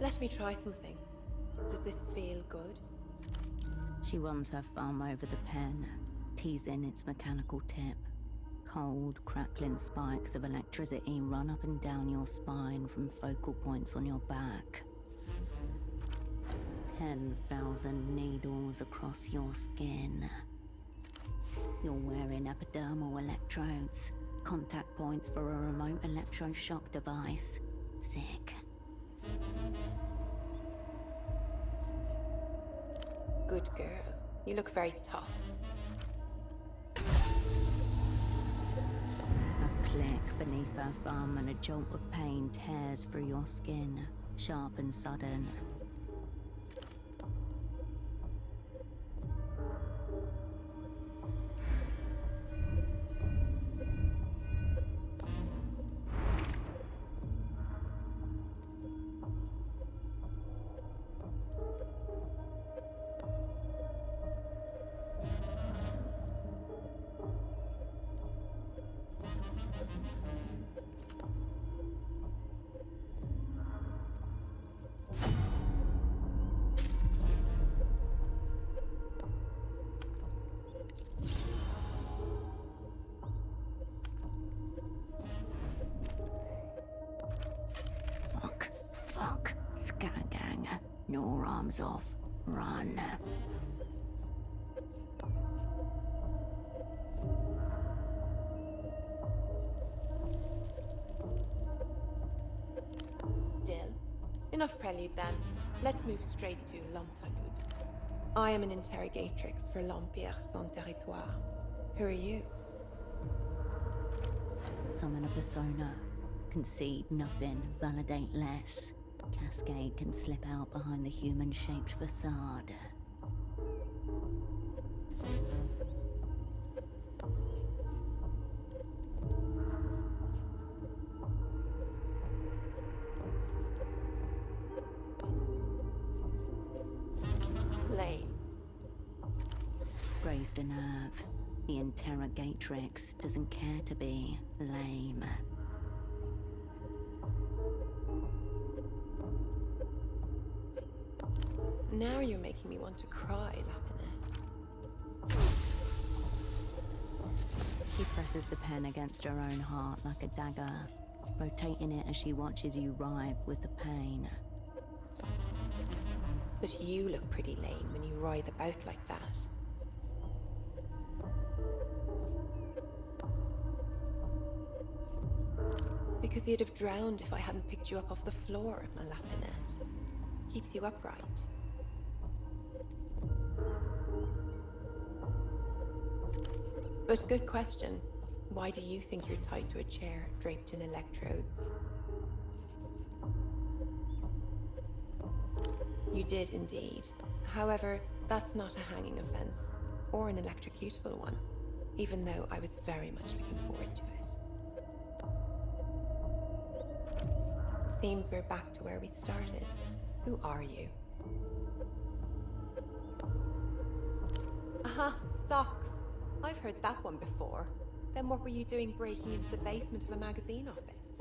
Let me try something. Does this feel good? She runs her thumb over the pen, teasing its mechanical tip. Cold, crackling spikes of electricity run up and down your spine from focal points on your back. 10,000 needles across your skin. You're wearing epidermal electrodes, contact points for a remote electroshock device. Sick. Good girl. You look very tough. A click beneath her thumb and a jolt of pain tears through your skin, sharp and sudden. Fuck. Scagang. No arms off. Run. Still? Enough prelude then. Let's move straight to L'Entalud. I am an interrogatrix for l'Empire sans territoire. Who are you? Summon a persona. Concede nothing, validate less. Cascade can slip out behind the human-shaped facade. Lame. Grazed a nerve. The interrogatrix doesn't care to be lame. Now you're making me want to cry, Lapinette. She presses the pen against her own heart like a dagger, rotating it as she watches you writhe with the pain. But you look pretty lame when you writhe about like that. Because you'd have drowned if I hadn't picked you up off the floor, my Lapinette. Keeps you upright. But good question. Why do you think you're tied to a chair draped in electrodes? You did indeed. However, that's not a hanging offense, or an electrocutable one, even though I was very much looking forward to it. Seems we're back to where we started. Who are you? Aha, socks. I've heard that one before. Then what were you doing breaking into the basement of a magazine office?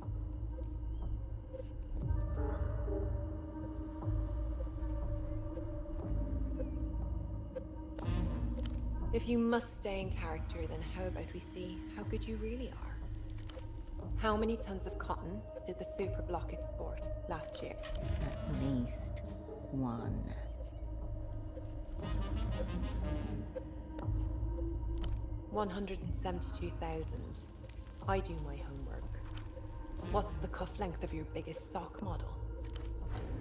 If you must stay in character, then how about we see how good you really are? How many tons of cotton did the superblock export last year? At least one. 172,000. I do my homework. What's the cuff length of your biggest sock model?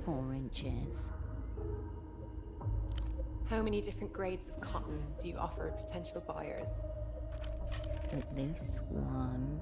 4 inches. How many different grades of cotton do you offer potential buyers? At least one.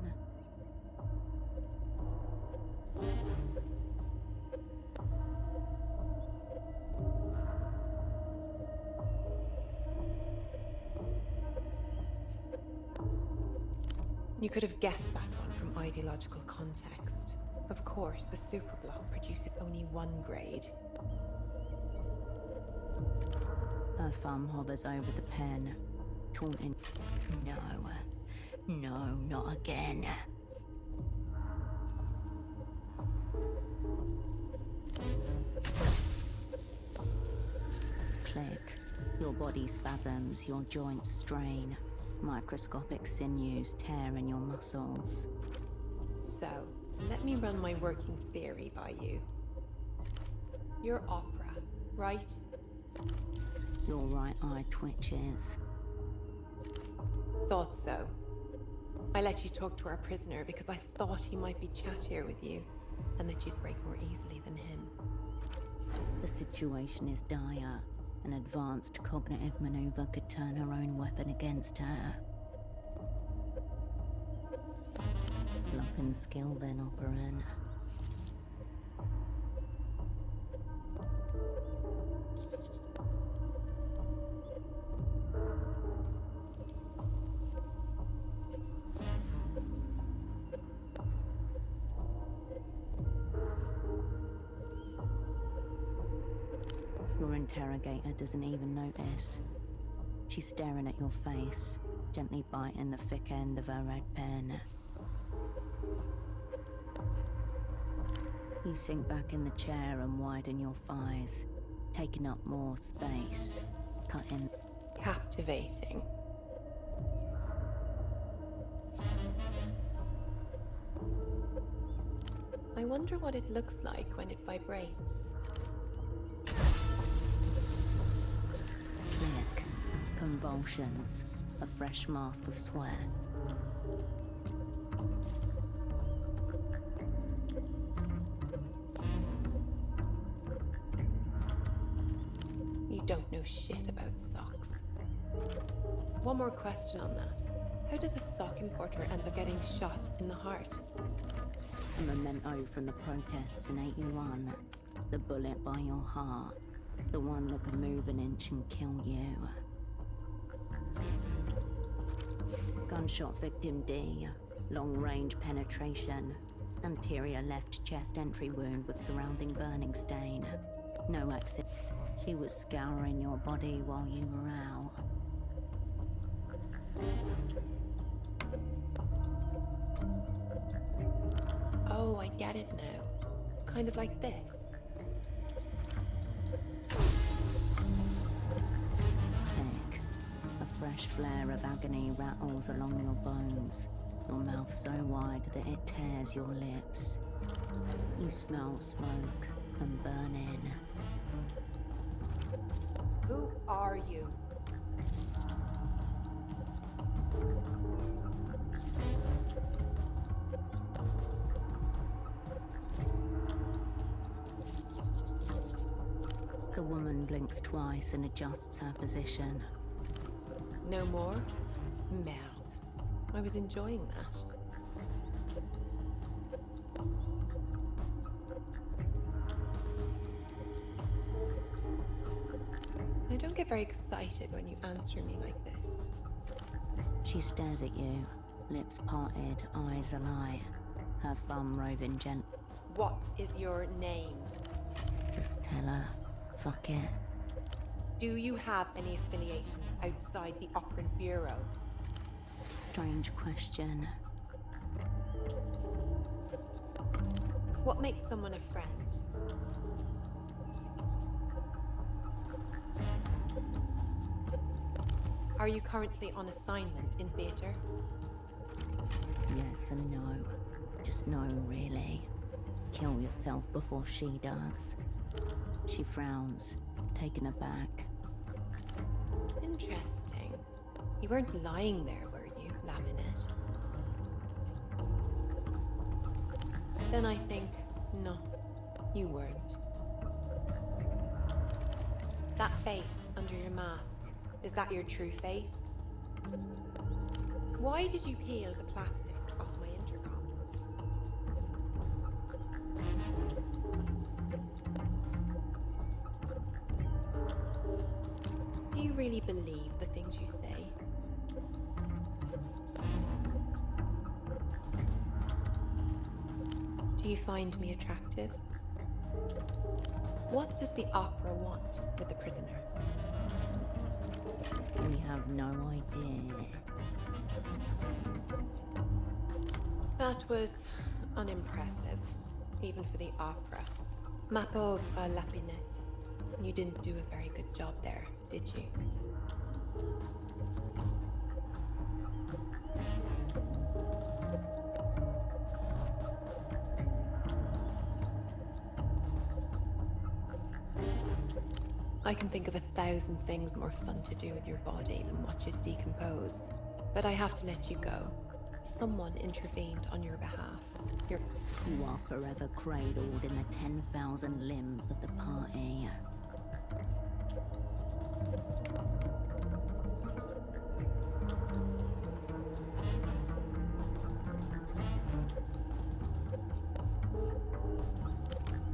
You could have guessed that one from ideological context. Of course, the superblock produces only one grade. Her thumb hovers over the pen, taunting. No, not again. Click. Your body spasms, your joints strain. Microscopic sinews tear in your muscles. So, let me run my working theory by you. You're opera, right? Your right eye twitches. Thought so. I let you talk to our prisoner because I thought he might be chattier with you, and that you'd break more easily than him. The situation is dire. An advanced cognitive maneuver could turn her own weapon against her. Luck and skill then, Operan. Your interrogator doesn't even notice. She's staring at your face, gently biting the thick end of her red pen. You sink back in the chair and widen your thighs, taking up more space, cutting. Captivating. I wonder what it looks like when it vibrates. Click. Convulsions. A fresh mask of sweat. You don't know shit about socks. One more question on that. How does a sock importer end up getting shot in the heart? A memento from the protests in '81. The bullet by your heart. The one that could move an inch and kill you. Gunshot victim D. Long-range penetration. Anterior left chest entry wound with surrounding burning stain. No exit. She was scouring your body while you were out. Oh, I get it now. Kind of like this. Sick. A fresh flare of agony rattles along your bones. Your mouth so wide that it tears your lips. You smell smoke and burning. Who are you? The woman blinks twice and adjusts her position. No more? Merde. I was enjoying that. I don't get very excited when you answer me like this. She stares at you, lips parted, eyes alight, her thumb roving gent. What is your name? Just tell her, fuck it. Do you have any affiliations outside the Operant Bureau? Strange question. What makes someone a friend? Are you currently on assignment in theater? Yes and no. Just no, really. Kill yourself before she does. She frowns, taken aback. Interesting. You weren't lying there, were you, Laminate? Then I think, no, you weren't. That face under your mask, is that your true face? Why did you peel the plastic off my intercom? Do you really believe the things you say? Do you find me attractive? What does the opera want with the prisoner? We have no idea. That was unimpressive, even for the opera. Ma pauvre Lapinette. You didn't do a very good job there, did you? I can think of 1,000 things more fun to do with your body than watch it decompose. But I have to let you go. Someone intervened on your behalf. You are forever cradled in the 10,000 limbs of the party.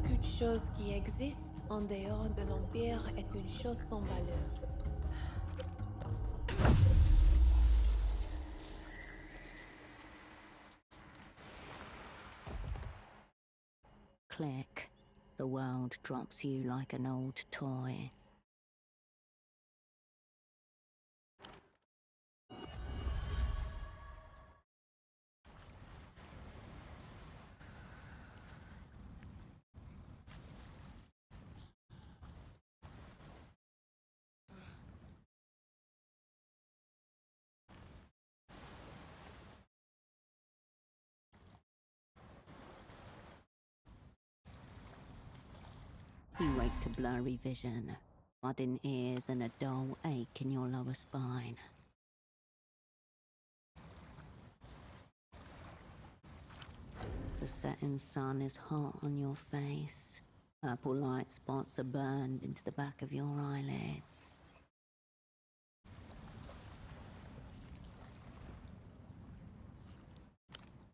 Toute chose qui existe en dehors de l'Empire est une chose sans valeur. Click. The world drops you like an old toy. You wake to blurry vision, budding ears and a dull ache in your lower spine. The setting sun is hot on your face. Purple light spots are burned into the back of your eyelids.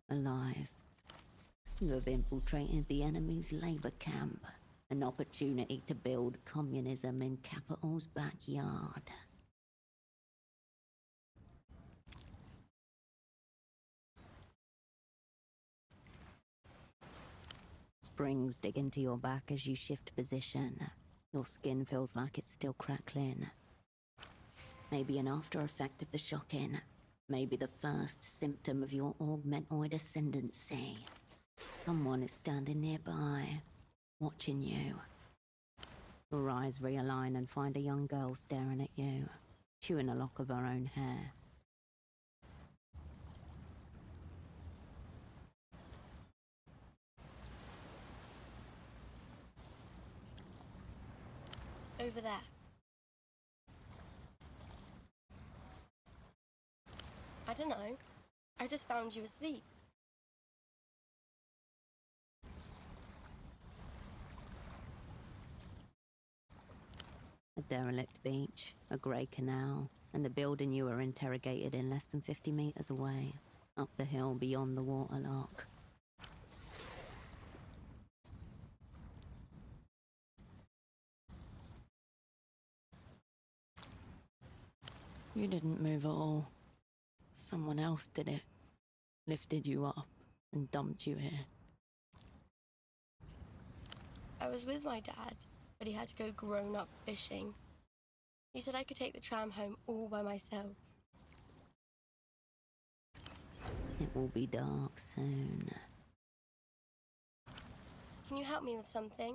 Alive. You have infiltrated the enemy's labor camp. An opportunity to build communism in Capitol's backyard. Springs dig into your back as you shift position. Your skin feels like it's still crackling. Maybe an after effect of the shocking. Maybe the first symptom of your augmentoid ascendancy. Someone is standing nearby, watching you. Your eyes realign and find a young girl staring at you, chewing a lock of her own hair. Over there. I don't know. I just found you asleep. A derelict beach, a grey canal, and the building you were interrogated in less than 50 meters away, up the hill beyond the waterlock. You didn't move at all. Someone else did it. Lifted you up and dumped you here. I was with my dad, but he had to go grown-up fishing. He said I could take the tram home all by myself. It will be dark soon. Can you help me with something?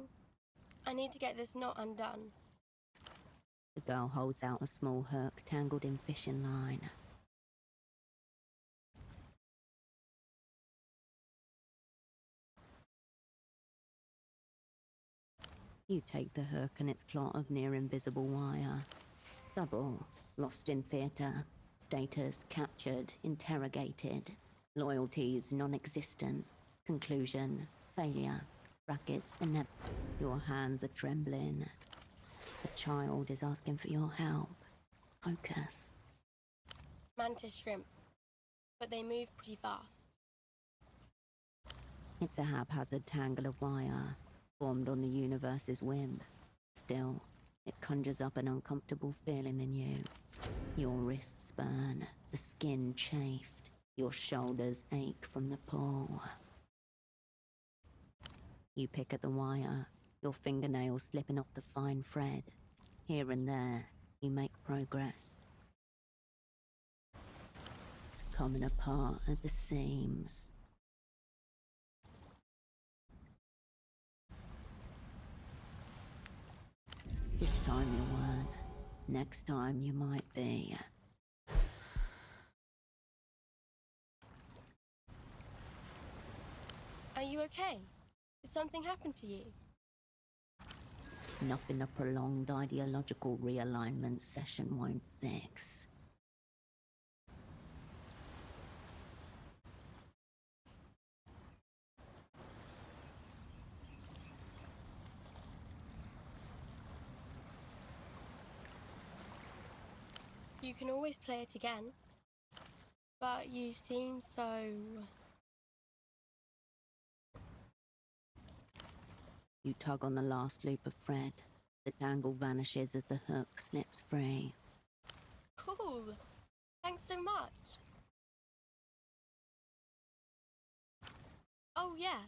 I need to get this knot undone. The girl holds out a small hook tangled in fishing line. You take the hook and its clot of near-invisible wire. Double, lost in theatre. Status captured, interrogated. Loyalties non-existent. Conclusion, failure. Brackets, inept. Your hands are trembling. The child is asking for your help. Focus. Mantis shrimp, but they move pretty fast. It's a haphazard tangle of wire, formed on the universe's whim. Still, it conjures up an uncomfortable feeling in you. Your wrists burn, the skin chafed, your shoulders ache from the pull. You pick at the wire, your fingernails slipping off the fine thread. Here and there, you make progress. Coming apart at the seams. This time you weren't. Next time you might be. Are you okay? Did something happen to you? Nothing a prolonged ideological realignment session won't fix. You can always play it again. But you seem so... You tug on the last loop of thread. The tangle vanishes as the hook slips free. Cool! Thanks so much! Oh yeah,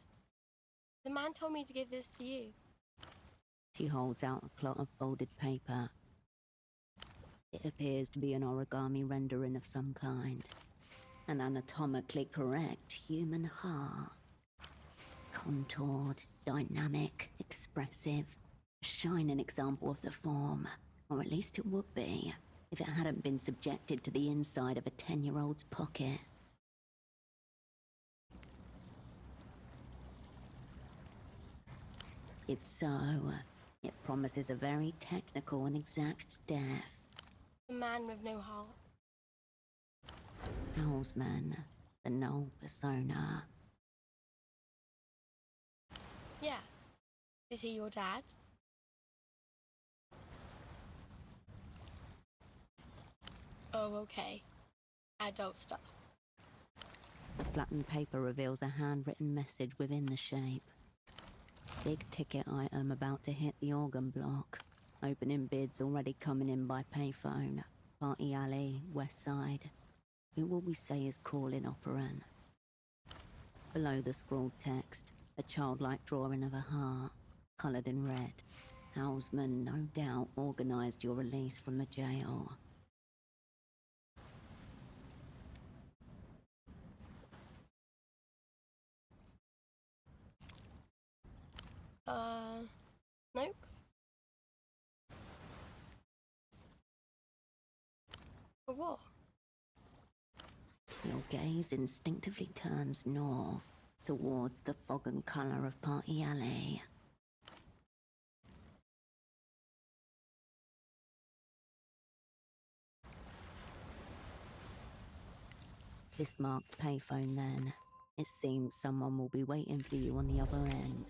the man told me to give this to you. She holds out a clot of folded paper. It appears to be an origami rendering of some kind. An anatomically correct human heart. Contoured, dynamic, expressive. A shining example of the form. Or at least it would be, if it hadn't been subjected to the inside of a 10-year-old's pocket. If so, it promises a very technical and exact death. The man with no heart. Houseman, the null persona. Yeah. Is he your dad? Oh, okay. Adult stuff. The flattened paper reveals a handwritten message within the shape. Big ticket item about to hit the organ block. Opening bids already coming in by payphone. Party alley, west side. Who will we say is calling operand? Below the scrawled text, a childlike drawing of a heart, coloured in red. Houseman no doubt organised your release from the jail. Nope. For what? Your gaze instinctively turns north, towards the fog and colour of Party Alley. This marked payphone then. It seems someone will be waiting for you on the other end.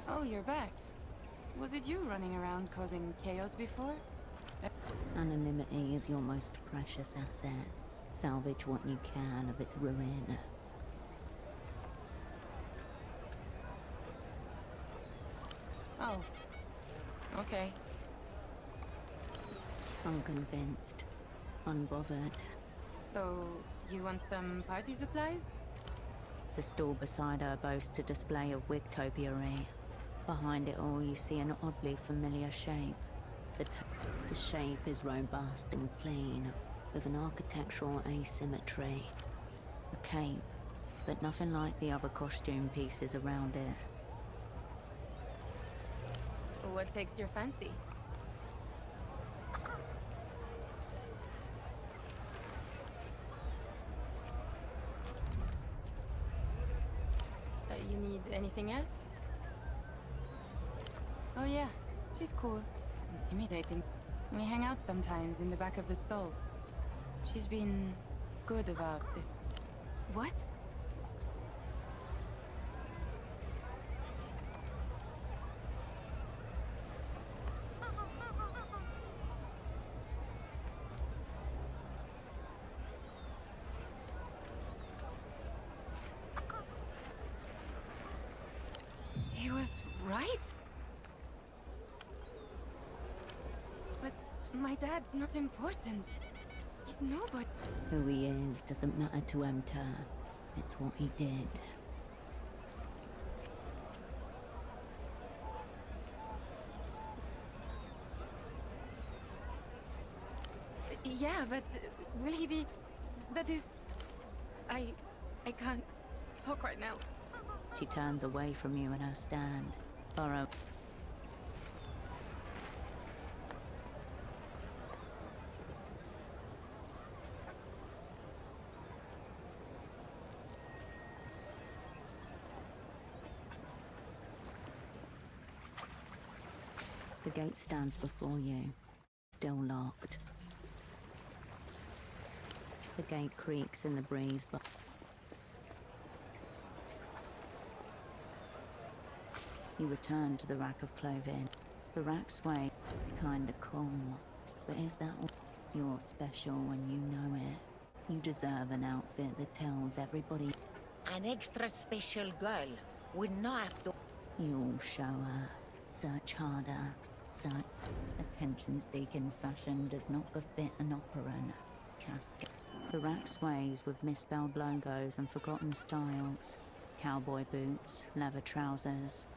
Oh, you're back. Was it you running around causing chaos before? Anonymity is your most precious asset. Salvage what you can of its ruin. Oh. Okay. Unconvinced. Unbothered. So, you want some party supplies? The stall beside her boasts a display of wigtopiary. Behind it all, you see an oddly familiar shape. The shape is robust and clean, with an architectural asymmetry. A cape, but nothing like the other costume pieces around it. What takes your fancy? You need anything else? Oh yeah, she's cool. Intimidating. We hang out sometimes in the back of the stall. She's been good about this. What? He was right? But my dad's not important. He's nobody. Who he is doesn't matter to Emter. It's what he did. Yeah, but will he be... That is... I can't talk right now. She turns away from you in her stand. Burrow. The gate stands before you, still locked. The gate creaks in the breeze, but you return to the rack of clothing. The rack sway, kinda cool. But is that all? You're special and you know it. You deserve an outfit that tells everybody. An extra special girl would not have to... You'll show her. Search harder. Search. Attention-seeking fashion does not befit an operan. Casket. The rack sways with misspelled logos and forgotten styles. Cowboy boots, leather trousers.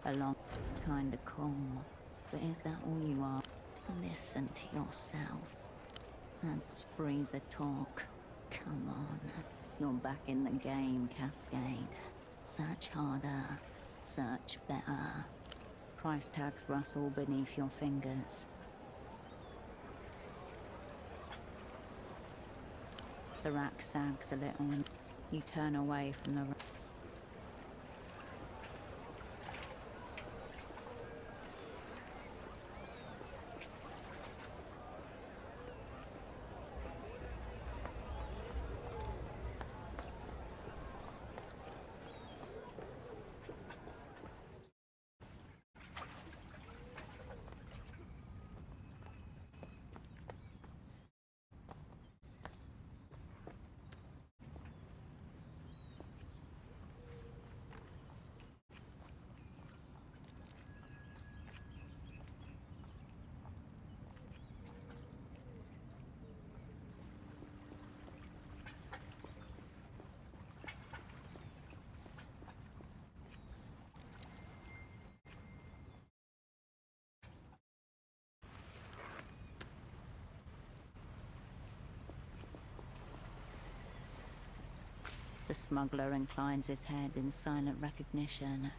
Along, kinda cool. But is that all you are? Listen to yourself. That's freezer talk. Come on. You're back in the game, Cascade. Search harder. Search better. Price tags rustle beneath your fingers. The rack sags a little and you turn away from the rack. The smuggler inclines his head in silent recognition.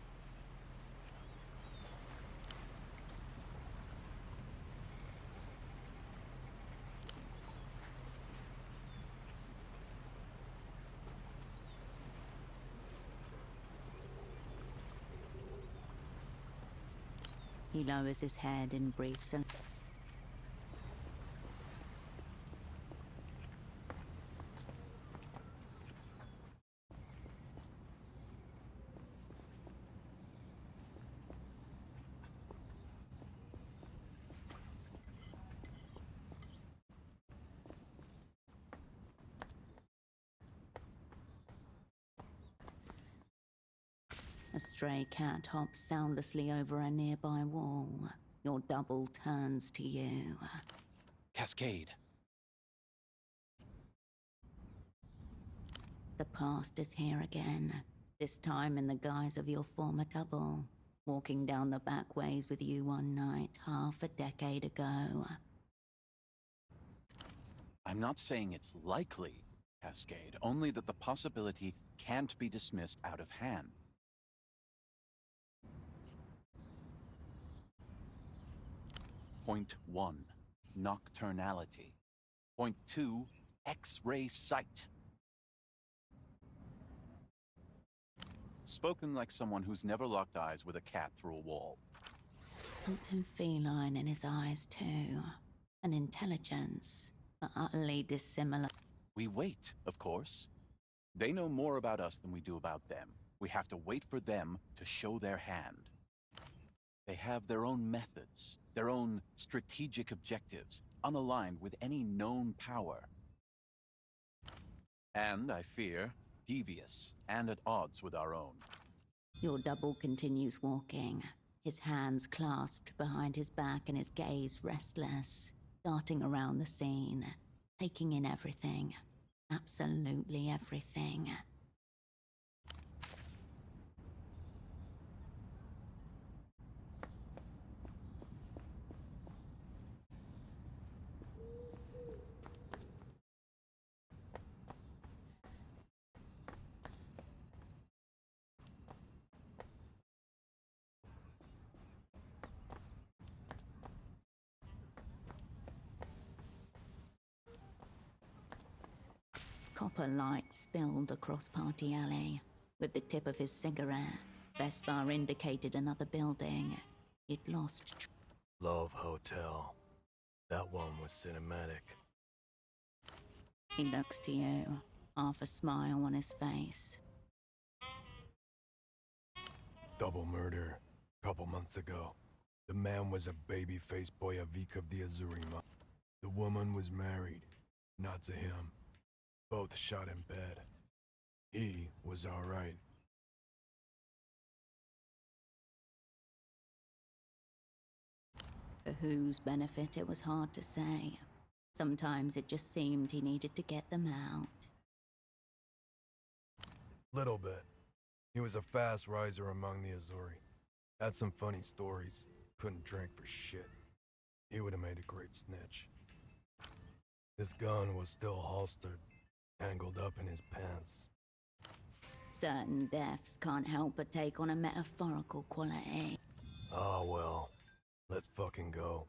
He lowers his head in brief silence. A stray cat hops soundlessly over a nearby wall. Your double turns to you. Cascade. The past is here again, this time in the guise of your former double, walking down the back ways with you one night half a decade ago. I'm not saying it's likely, Cascade, only that the possibility can't be dismissed out of hand. Point 1, nocturnality. Point 2, X-ray sight. Spoken like someone who's never locked eyes with a cat through a wall. Something feline in his eyes, too. An intelligence, but utterly dissimilar. We wait, of course. They know more about us than we do about them. We have to wait for them to show their hand. They have their own methods, their own strategic objectives, unaligned with any known power. And, I fear, devious and at odds with our own. Your double continues walking, his hands clasped behind his back and his gaze restless, darting around the scene, taking in everything. Absolutely everything. Copper light spilled across Party Alley. With the tip of his cigarette, Vespar indicated another building. He'd lost... Love Hotel. That one was cinematic. He looks to you, half a smile on his face. Double murder. Couple months ago. The man was a baby-faced boyavik of the Azurima. The woman was married. Not to him. Both shot in bed. He was alright. For whose benefit, it was hard to say. Sometimes it just seemed he needed to get them out. Little bit. He was a fast riser among the Azuri. Had some funny stories. Couldn't drink for shit. He would have made a great snitch. His gun was still holstered, tangled up in his pants. Certain deaths can't help but take on a metaphorical quality. Ah, well. Let's fucking go.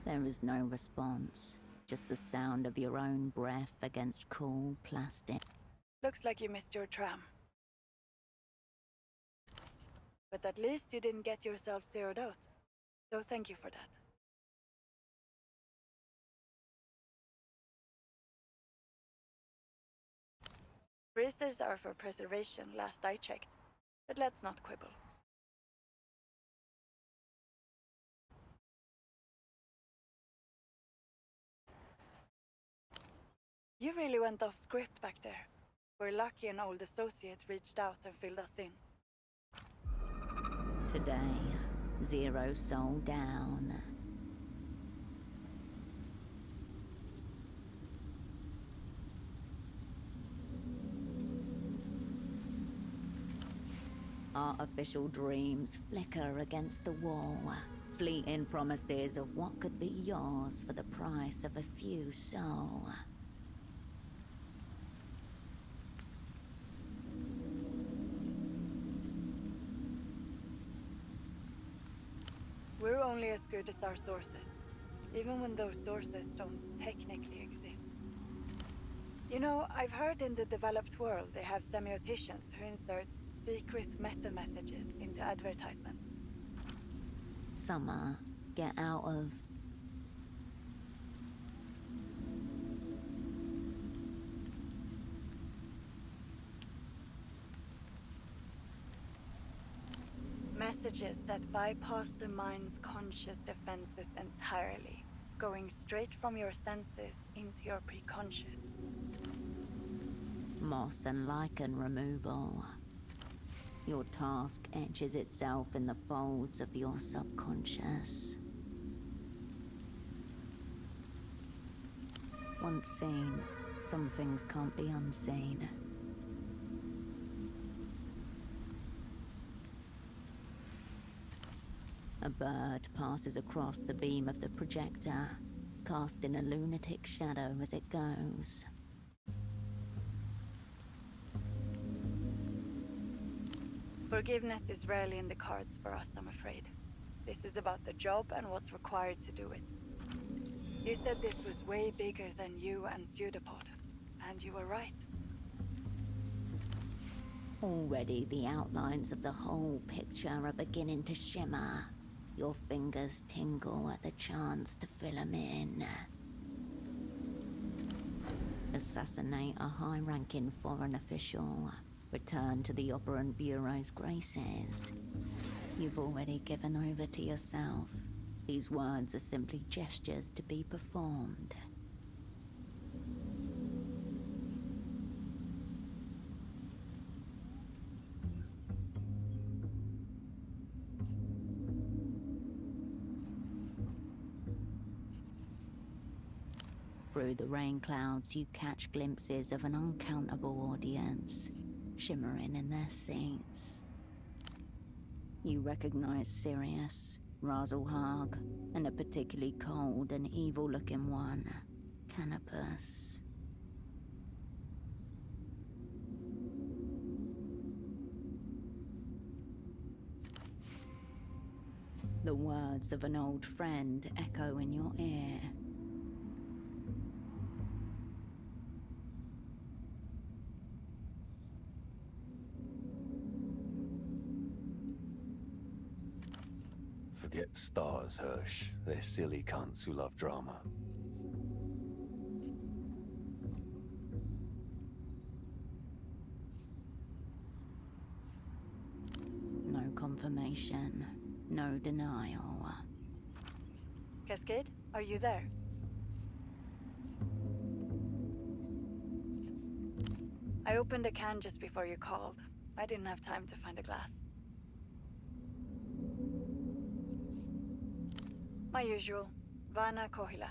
There is no response, just the sound of your own breath against cool plastic. Looks like you missed your tram. But at least you didn't get yourself zeroed out. So thank you for that. Freezers are for preservation, last I checked. But let's not quibble. You really went off script back there. We're lucky an old associate reached out and filled us in. Today, 0 soul down. Artificial dreams flicker against the wall. Fleeting promises of what could be yours for the price of a few soul. We're only as good as our sources, even when those sources don't technically exist. You know, I've heard in the developed world they have semioticians who insert secret meta messages into advertisements. Summer, get out of... Messages that bypass the mind's conscious defenses entirely, going straight from your senses into your preconscious. Moss and lichen removal. Your task etches itself in the folds of your subconscious. Once seen, some things can't be unseen. A bird passes across the beam of the projector, casting a lunatic shadow as it goes. Forgiveness is rarely in the cards for us, I'm afraid. This is about the job and what's required to do it. You said this was way bigger than you and Pseudopod, and you were right. Already the outlines of the whole picture are beginning to shimmer. Your fingers tingle at the chance to fill them in. Assassinate a high-ranking foreign official. Return to the Operant Bureau's graces. You've already given over to yourself. These words are simply gestures to be performed. Through the rain clouds, you catch glimpses of an uncountable audience, shimmering in their seats. You recognize Sirius, Razelhag, and a particularly cold and evil-looking one, Canopus. The words of an old friend echo in your ear. Forget stars, Hirsch. They're silly cunts who love drama. No confirmation, no denial. Cascade, are you there? I opened a can just before you called. I didn't have time to find a glass. My usual, Vana Kohila.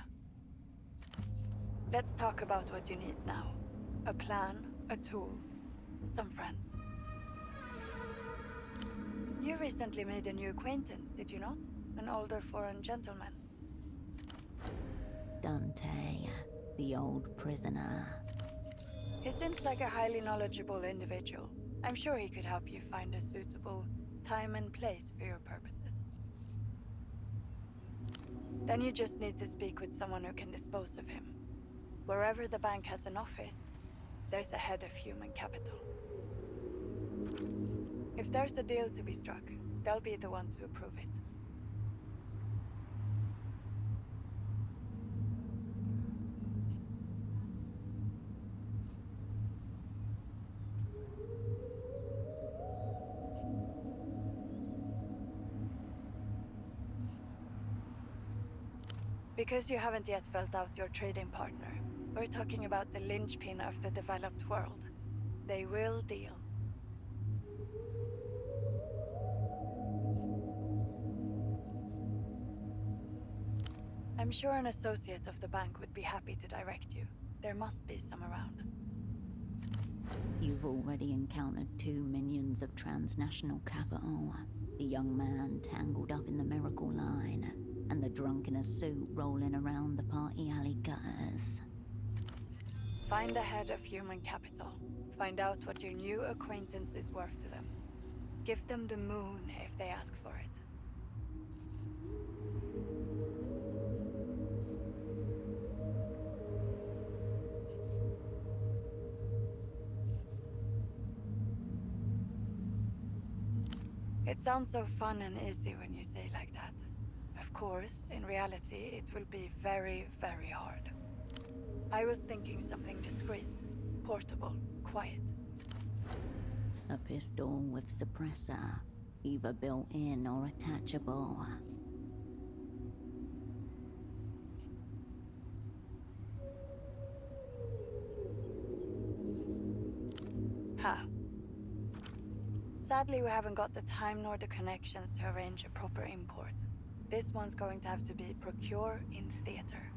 Let's talk about what you need now. A plan, a tool, some friends. You recently made a new acquaintance, did you not? An older foreign gentleman. Dante, the old prisoner. He seems like a highly knowledgeable individual. I'm sure he could help you find a suitable time and place for your purposes. Then you just need to speak with someone who can dispose of him. Wherever the bank has an office, there's a head of human capital. If there's a deal to be struck, they'll be the one to approve it. Because you haven't yet felt out your trading partner, we're talking about the linchpin of the developed world. They will deal. I'm sure an associate of the bank would be happy to direct you. There must be some around. You've already encountered 2 minions of transnational capital. The young man tangled up in the miracle line, and the drunk in a suit rolling around the party alley gutters. Find the head of human capital. Find out what your new acquaintance is worth to them. Give them the moon if they ask for it. It sounds so fun and easy when you say like that. Of course, in reality, it will be very, very hard. I was thinking something discreet, portable, quiet. A pistol with suppressor, either built-in or attachable. Ha. Sadly, we haven't got the time nor the connections to arrange a proper import. This one's going to have to be procure in theater.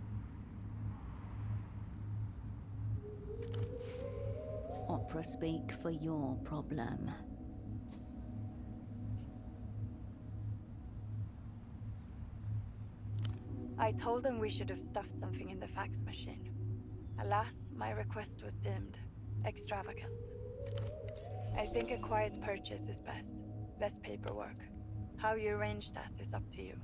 Opera speak for your problem. I told them we should have stuffed something in the fax machine. Alas, my request was deemed extravagant. I think a quiet purchase is best. Less paperwork. How you arrange that is up to you.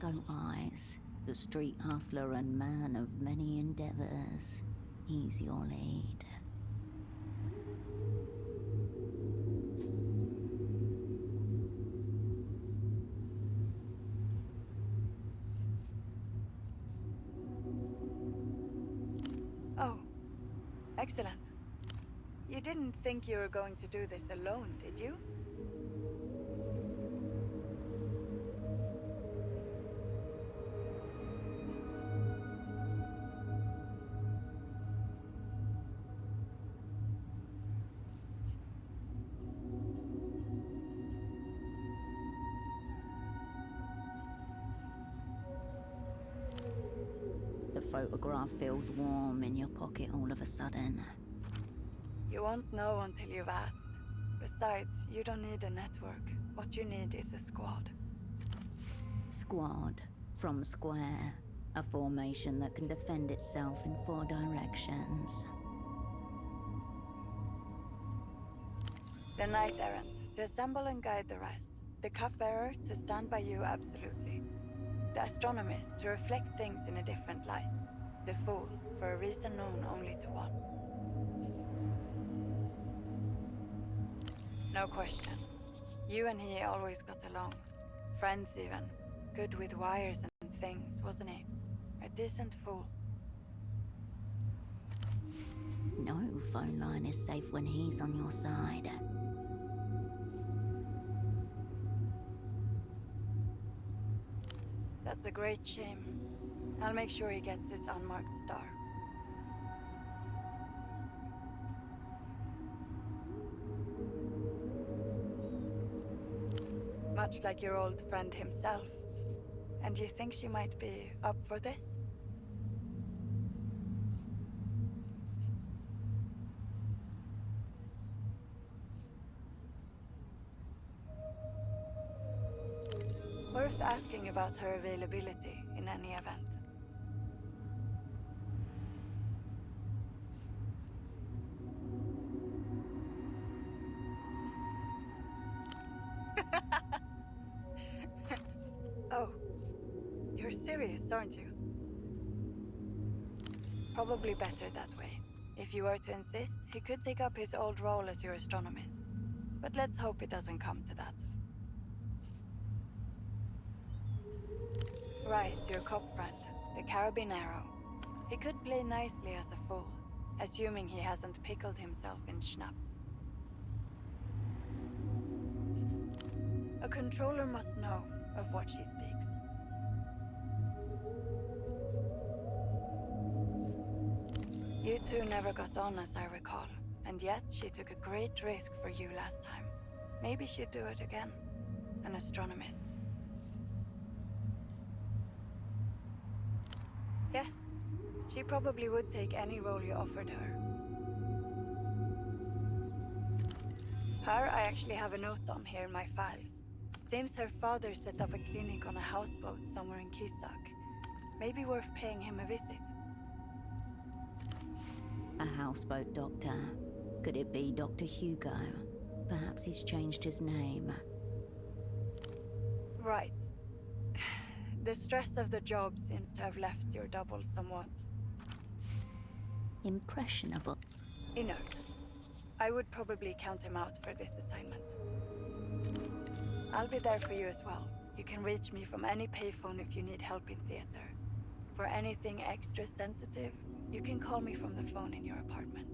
Go Eyes, the street hustler and man of many endeavors. He's your lead. Oh, excellent. You didn't think you were going to do this alone, did you? The photograph feels warm in your pocket all of a sudden. You won't know until you've asked. Besides, you don't need a network. What you need is a squad. Squad, from square, a formation that can defend itself in 4 directions. The knight errant, to assemble and guide the rest. The cupbearer, to stand by you absolutely. The astronomist, to reflect things in a different light. The fool, for a reason known only to one. No question. You and he always got along. Friends even. Good with wires and things, wasn't he? A decent fool. No phone line is safe when he's on your side. That's a great shame. I'll make sure he gets his unmarked star. Much like your old friend himself. And you think she might be up for this? Worth asking about her availability in any event. Oh, you're serious, aren't you? Probably better that way. If you were to insist, he could take up his old role as your astronomist. But let's hope it doesn't come to that. Right, your cop friend, the Carabinero. He could play nicely as a fool, assuming he hasn't pickled himself in schnapps. A controller must know of what she speaks. You two never got on, as I recall, and yet she took a great risk for you last time. Maybe she'd do it again. An astronomist. Yes, she probably would take any role you offered her. Her, I actually have a note on here in my files. Seems her father set up a clinic on a houseboat somewhere in Kisak. Maybe worth paying him a visit. A houseboat doctor. Could it be Dr. Hugo? Perhaps he's changed his name. Right. The stress of the job seems to have left your double somewhat impressionable. Inert. I would probably count him out for this assignment. I'll be there for you as well. You can reach me from any payphone if you need help in theater. For anything extra sensitive, you can call me from the phone in your apartment.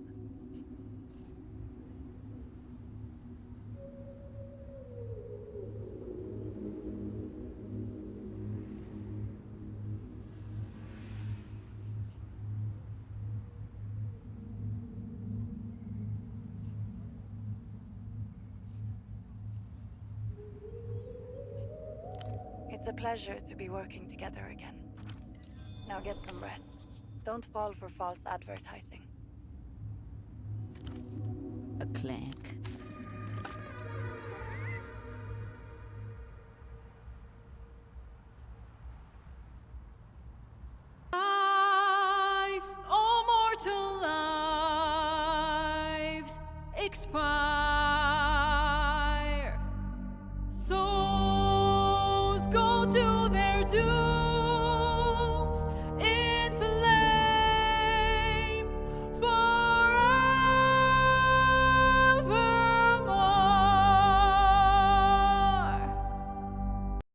It's a pleasure to be working together again. Now get some rest. Don't fall for false advertising. A click. Lives, all mortal lives, expire.